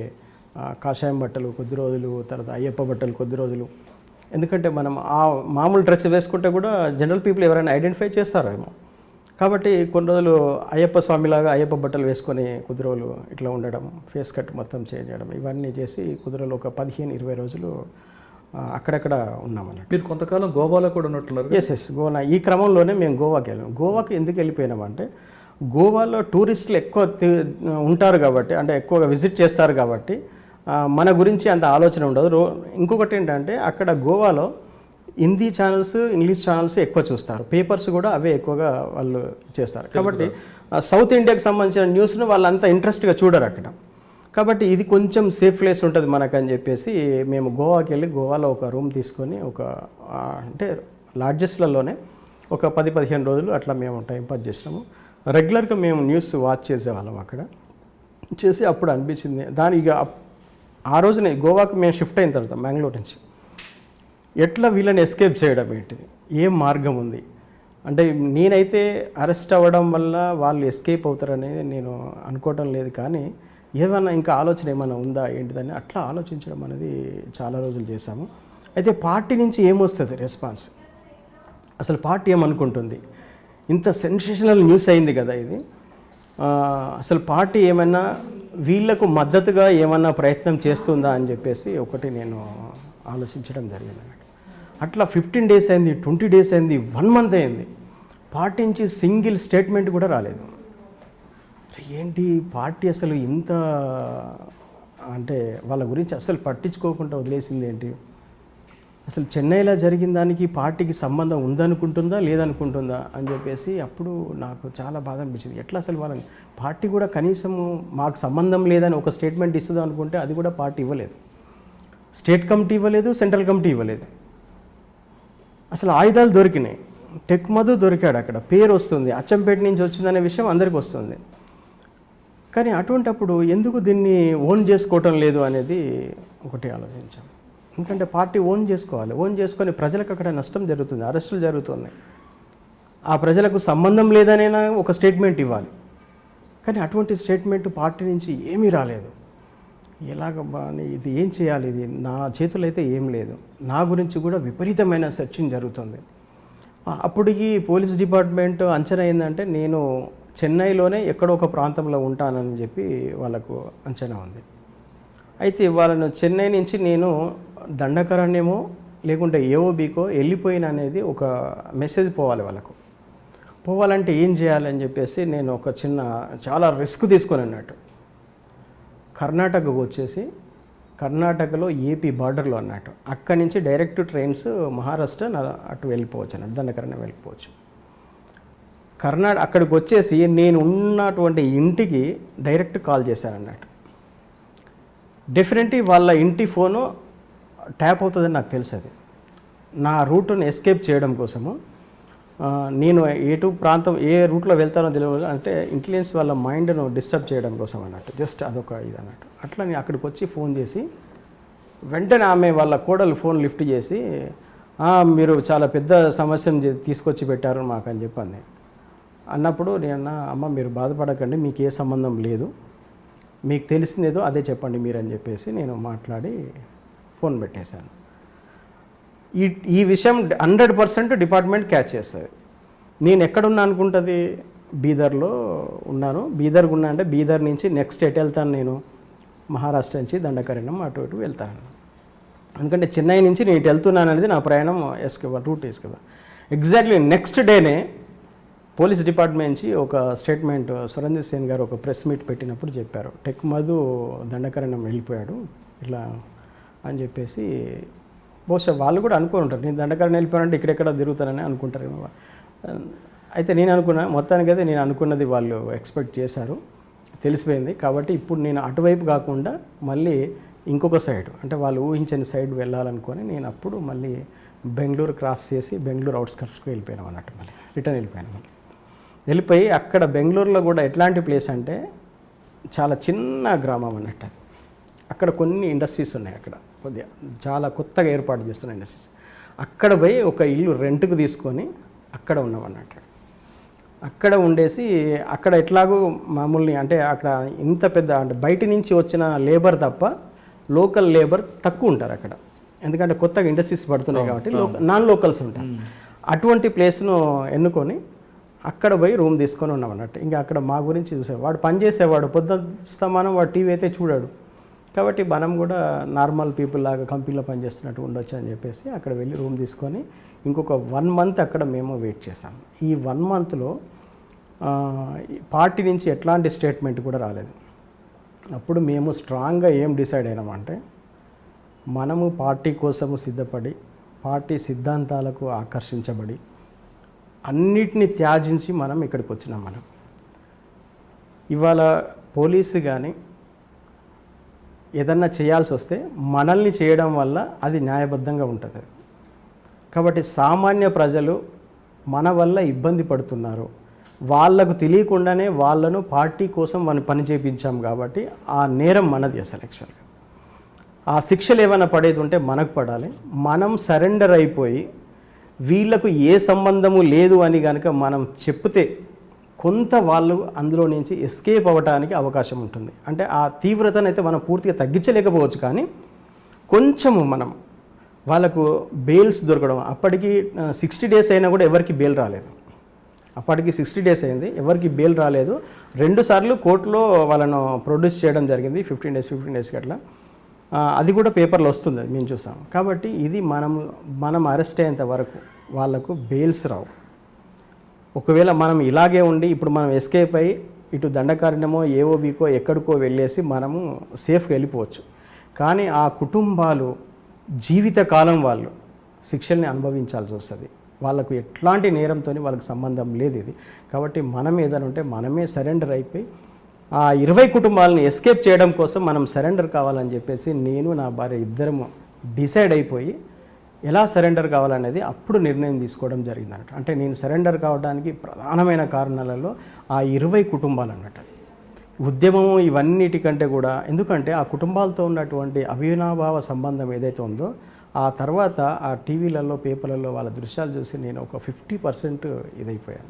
కాషాయం బట్టలు కొద్ది రోజులు, తర్వాత అయ్యప్ప బట్టలు కొద్ది రోజులు. ఎందుకంటే మనం ఆ మామూలు డ్రెస్ వేసుకుంటే కూడా జనరల్ పీపుల్ ఎవరైనా ఐడెంటిఫై చేస్తారేమో. కాబట్టి కొన్ని రోజులు అయ్యప్ప స్వామిలాగా అయ్యప్ప బట్టలు వేసుకొని కొద్ది రోజులు ఇట్లా ఉండడం, ఫేస్ కట్ మొత్తం చేంజ్ చేయడం, ఇవన్నీ చేసి కొద్ది రోజులు ఒక 15-20 రోజులు అక్కడక్కడ ఉన్నామన్నట్టు. మీరు కొంతకాలం గోవాలో కూడా ఉన్నట్టున్నారు. ఎస్, గోవా. ఈ క్రమంలోనే మేము గోవాకి వెళ్ళాము. గోవాకి ఎందుకు వెళ్ళిపోయినామంటే, గోవాలో టూరిస్టులు ఎక్కువ ఉంటారు కాబట్టి, అంటే ఎక్కువగా విజిట్ చేస్తారు కాబట్టి మన గురించి అంత ఆలోచన ఉండదు. ఇంకొకటి ఏంటంటే, అక్కడ గోవాలో హిందీ ఛానల్స్, ఇంగ్లీష్ ఛానల్స్ ఎక్కువ చూస్తారు. పేపర్స్ కూడా అవే ఎక్కువగా వాళ్ళు చేస్తారు. కాబట్టి సౌత్ ఇండియాకి సంబంధించిన న్యూస్ను వాళ్ళు అంత ఇంట్రెస్ట్గా చూడరు అక్కడ. కాబట్టి ఇది కొంచెం సేఫ్ ప్లేస్ ఉంటుంది మనకని చెప్పేసి మేము గోవాకి వెళ్ళి, గోవాలో ఒక రూమ్ తీసుకొని అంటే లాడ్జెస్లలోనే ఒక 10-15 రోజులు అట్లా మేము టైంపాస్ చేసినాము. రెగ్యులర్గా మేము న్యూస్ వాచ్ చేసేవాళ్ళం అక్కడ చేసి. అప్పుడు అనిపించింది ఇక ఆ రోజునే గోవాకి మేము షిఫ్ట్ అయిన తర్వాత బెంగళూరు నుంచి ఎట్లా వీళ్ళని ఎస్కేప్ చేయడం ఏంటిది, ఏం మార్గం ఉంది అంటే, నేనైతే అరెస్ట్ అవ్వడం వల్ల వాళ్ళు ఎస్కేప్ అవుతారనేది నేను అనుకోవటం లేదు. కానీ ఏమైనా ఇంకా ఆలోచన ఏమైనా ఉందా ఏంటిదని అట్లా ఆలోచించడం అనేది చాలా రోజులు చేశాము. అయితే పార్టీ నుంచి ఏమొస్తుంది రెస్పాన్స్, అసలు పార్టీ ఏమనుకుంటుంది, ఇంత సెన్సేషనల్ న్యూస్ అయింది కదా ఇది, అసలు పార్టీ ఏమైనా వీళ్లకు మద్దతుగా ఏమన్నా ప్రయత్నం చేస్తుందా అని చెప్పేసి ఒకటి నేను ఆలోచించడం జరిగింది అన్నట్టు. అట్లా 15 days అయింది, 20 days అయింది, 1 month అయింది. పార్టీ నుంచి సింగిల్ స్టేట్మెంట్ కూడా రాలేదు. ఏంటి పార్టీ అసలు ఇంత అంటే వాళ్ళ గురించి అసలు పట్టించుకోకుండా వదిలేసింది ఏంటి, అసలు చెన్నైలో జరిగిన దానికి పార్టీకి సంబంధం ఉందనుకుంటుందా లేదనుకుంటుందా అని చెప్పేసి అప్పుడు నాకు చాలా బాధ అనిపించింది. ఎట్లా అసలు వాళ్ళని పార్టీ కూడా కనీసం మాకు సంబంధం లేదని ఒక స్టేట్మెంట్ ఇస్తుందా అనుకుంటే అది కూడా పార్టీ ఇవ్వలేదు. స్టేట్ కమిటీ ఇవ్వలేదు, సెంట్రల్ కమిటీ ఇవ్వలేదు. అసలు ఆయుధాలు దొరికినాయి, టెక్ మధు దొరికాడు, అక్కడ పేరు వస్తుంది, అచ్చంపేట నుంచి వచ్చిందనే విషయం అందరికీ వస్తుంది. కానీ అటువంటప్పుడు ఎందుకు దీన్ని ఓన్ చేసుకోవటం లేదు అనేది ఒకటి ఆలోచించాం. ఎందుకంటే పార్టీ ఓన్ చేసుకోవాలి, ఓన్ చేసుకొని ప్రజలకు అక్కడ నష్టం జరుగుతుంది, అరెస్టులు జరుగుతున్నాయి, ఆ ప్రజలకు సంబంధం లేదనైనా ఒక స్టేట్మెంట్ ఇవ్వాలి. కానీ అటువంటి స్టేట్మెంట్ పార్టీ నుంచి ఏమీ రాలేదు. ఎలాగబ్బా అని ఇది ఏం చేయాలి, ఇది నా చేతులు అయితే ఏం లేదు. నా గురించి కూడా విపరీతమైన సెర్చింగ్ జరుగుతుంది. అప్పటికి పోలీస్ డిపార్ట్మెంట్ అంచనా ఏంటంటే నేను చెన్నైలోనే ఎక్కడో ఒక ప్రాంతంలో ఉంటానని చెప్పి వాళ్ళకు అంచనా ఉంది. అయితే వాళ్ళను చెన్నై నుంచి నేను దండకరణ్యమో లేకుంటే ఏఓబీకో వెళ్ళిపోయిన అనేది ఒక మెసేజ్ పోవాలి వాళ్ళకు. పోవాలంటే ఏం చేయాలని చెప్పేసి నేను ఒక చాలా రిస్క్ తీసుకొని అన్నట్టు కర్ణాటకకు వచ్చేసి, కర్ణాటకలో ఏపీ బార్డర్లో అన్నట్టు, అక్కడి నుంచి డైరెక్ట్ ట్రైన్స్ మహారాష్ట్ర అటు వెళ్ళిపోవచ్చు అన్నట్టు, దండకరణ్యం వెళ్ళిపోవచ్చు. అక్కడికి వచ్చేసి నేను ఉన్నటువంటి ఇంటికి డైరెక్ట్ కాల్ చేశాను అన్నట్టు. డెఫినెట్లీ వాళ్ళ ఇంటి ఫోను ట్యాప్ అవుతుందని నాకు తెలుసు. అది నా రూట్ను ఎస్కేప్ చేయడం కోసము నేను ఏ రూట్లో వెళ్తానో తెలియదు, అంటే ఇంటెలిజెన్స్ వాళ్ళ మైండ్ను డిస్టర్బ్ చేయడం కోసం అన్నట్టు, జస్ట్ అదొక ఇది అన్నట్టు. అట్లా నేను అక్కడికి వచ్చి ఫోన్ చేసి వెంటనే ఆమె వాళ్ళ కోడలు ఫోన్ లిఫ్ట్ చేసి మీరు చాలా పెద్ద సమస్యను తీసుకొచ్చి పెట్టారు మాకు అని చెప్పండి. అన్నప్పుడు నేను అమ్మ మీరు బాధపడకండి, మీకు ఏ సంబంధం లేదు, మీకు తెలిసిందేదో అదే చెప్పండి మీరు అని చెప్పేసి నేను మాట్లాడి ఫోన్ పెట్టేశాను. ఈ విషయం 100% డిపార్ట్మెంట్ క్యాచ్ చేస్తుంది. నేను ఎక్కడున్నా అనుకుంటుంది, బీదర్లో ఉన్నాను. బీదర్కి ఉన్నా అంటే బీదర్ నుంచి నెక్స్ట్ ఎటు వెళ్తాను, నేను మహారాష్ట్ర నుంచి దండకారణ్యం అటు ఇటు వెళ్తాను. ఎందుకంటే చెన్నై నుంచి నేను ఇటు వెళ్తున్నాను అనేది నా ప్రయాణం ఎస్కేవా రూట్ ఎస్కేవా. ఎగ్జాక్ట్లీ నెక్స్ట్ డేనే పోలీస్ డిపార్ట్మెంట్ నుంచి ఒక స్టేట్మెంట్ స్వరంజిత్ సేన్ గారు ఒక ప్రెస్ మీట్ పెట్టినప్పుడు చెప్పారు, టెక్ మధు దండకారణ్యం వెళ్ళిపోయాడు ఇట్లా అని చెప్పేసి. బహుశా వాళ్ళు కూడా అనుకుని ఉంటారు, నేను దండకారణ్యం వెళ్ళిపోయానంటే ఇక్కడెక్కడ తిరుగుతానని అనుకుంటారు. అయితే నేను అనుకున్నా, మొత్తానికి అయితే నేను అనుకున్నది వాళ్ళు ఎక్స్పెక్ట్ చేశారు, తెలిసిపోయింది. కాబట్టి ఇప్పుడు నేను అటువైపు కాకుండా మళ్ళీ ఇంకొక సైడ్, అంటే వాళ్ళు ఊహించని సైడ్ వెళ్ళాలనుకొని నేను అప్పుడు మళ్ళీ బెంగళూరు క్రాస్ చేసి బెంగళూరు అవుట్స్కట్స్కి వెళ్ళిపోయాను అన్నట్టు. మళ్ళీ రిటర్న్ వెళ్ళిపోయాను. మళ్ళీ వెళ్ళిపోయి అక్కడ బెంగళూరులో కూడా ఎట్లాంటి ప్లేస్ అంటే చాలా చిన్న గ్రామం అన్నట్టు అది. అక్కడ కొన్ని ఇండస్ట్రీస్ ఉన్నాయి, అక్కడ కొద్దిగా చాలా కొత్తగా ఏర్పాటు చేస్తున్న ఇండస్ట్రీస్. అక్కడ పోయి ఒక ఇల్లు రెంట్కు తీసుకొని అక్కడ ఉన్నాం అన్నట్టు. అక్కడ ఉండేసి అక్కడ ఎట్లాగో మామూలుని అంటే అక్కడ ఇంత పెద్ద అంటే బయట నుంచి వచ్చిన లేబర్ తప్ప లోకల్ లేబర్ తక్కువ ఉంటారు అక్కడ, ఎందుకంటే కొత్తగా ఇండస్ట్రీస్ పడుతున్నాయి కాబట్టి నాన్ లోకల్స్ ఉంటారు. అటువంటి ప్లేస్ను ఎన్నుకొని అక్కడ పోయి రూమ్ తీసుకొని ఉన్నాం అన్నట్టు. ఇంకా అక్కడ మా గురించి చూసేవాడు, వాడు పని చేసేవాడు, పొద్దుస్తమానం వాడు టీవీ అయితే చూడాడు. కాబట్టి మనం కూడా నార్మల్ పీపుల్ లాగా కంపెనీలో పనిచేస్తున్నట్టు ఉండొచ్చు అని చెప్పేసి అక్కడ వెళ్ళి రూమ్ తీసుకొని ఇంకొక 1 మంత్ అక్కడ మేము వెయిట్ చేసాం. ఈ 1 మంత్లో పార్టీ నుంచి ఎట్లాంటి స్టేట్మెంట్ కూడా రాలేదు. అప్పుడు మేము స్ట్రాంగ్గా ఏం డిసైడ్ అయినామంటే, మనము పార్టీ కోసము సిద్ధపడి పార్టీ సిద్ధాంతాలకు ఆకర్షించబడి అన్నిటినీ త్యాజించి మనం ఇక్కడికి వచ్చినాం. మనం ఇవాళ పోలీసు కానీ ఏదన్నా చేయాల్సి వస్తే మనల్ని చేయడం వల్ల అది న్యాయబద్ధంగా ఉంటుంది. కాబట్టి సామాన్య ప్రజలు మన వల్ల ఇబ్బంది పడుతున్నారు, వాళ్ళకు తెలియకుండానే వాళ్ళను పార్టీ కోసం మనం పని చేయించాం కాబట్టి ఆ నేరం మనది అసలు. యాక్చువల్గా ఆ శిక్షలు ఏమైనా పడేది ఉంటే మనకు పడాలి. మనం సరెండర్ అయిపోయి వీళ్లకు ఏ సంబంధము లేదు అని కనుక మనం చెప్తే కొంత వాళ్ళు అందులో నుంచి ఎస్కేప్ అవ్వడానికి అవకాశం ఉంటుంది. అంటే ఆ తీవ్రతను అయితే మనం పూర్తిగా తగ్గించలేకపోవచ్చు, కానీ కొంచెము మనం వాళ్ళకు బెయిల్స్ దొరకడం. అప్పటికి 60 days అయినా కూడా ఎవరికి బెయిల్ రాలేదు. అప్పటికి 60 days అయింది, ఎవరికి బెయిల్ రాలేదు. 2 సార్లు కోర్టులో వాళ్ళను ప్రొడ్యూస్ చేయడం జరిగింది, 15 days అట్లా. అది కూడా పేపర్లో వస్తుంది, మేము చూసాం. కాబట్టి ఇది మనం అరెస్ట్ అయ్యేంత వరకు వాళ్ళకు బెయిల్స్ రావు. ఒకవేళ మనం ఇలాగే ఉండి ఇప్పుడు మనం ఎస్కేప్ అయ్యి ఇటు దండకారణ్యమో ఏఓబీకో ఎక్కడికో వెళ్ళేసి మనము సేఫ్గా వెళ్ళిపోవచ్చు. కానీ ఆ కుటుంబాలు జీవితకాలం వాళ్ళు శిక్షల్ని అనుభవించాల్సి వస్తుంది. వాళ్ళకు ఎట్లాంటి నేరంతో వాళ్ళకి సంబంధం లేదు ఇది. కాబట్టి మనం ఏదైనా ఉంటే మనమే సరెండర్ అయిపోయి ఆ 20 కుటుంబాలను ఎస్కేప్ చేయడం కోసం మనం సరెండర్ కావాలని చెప్పేసి నేను నా భార్య ఇద్దరము డిసైడ్ అయిపోయి ఎలా సరెండర్ కావాలనేది అప్పుడు నిర్ణయం తీసుకోవడం జరిగిందన్నట్టు. అంటే నేను సరెండర్ కావడానికి ప్రధానమైన కారణాలలో ఆ 20 కుటుంబాలు అన్నట్టు. ఉద్యమము ఇవన్నిటికంటే కూడా, ఎందుకంటే ఆ కుటుంబాలతో ఉన్నటువంటి అవినాభావ సంబంధం ఏదైతే ఉందో ఆ తర్వాత ఆ టీవీలలో పేపర్లలో వాళ్ళ దృశ్యాలు చూసి నేను ఒక 50% ఇదైపోయాను.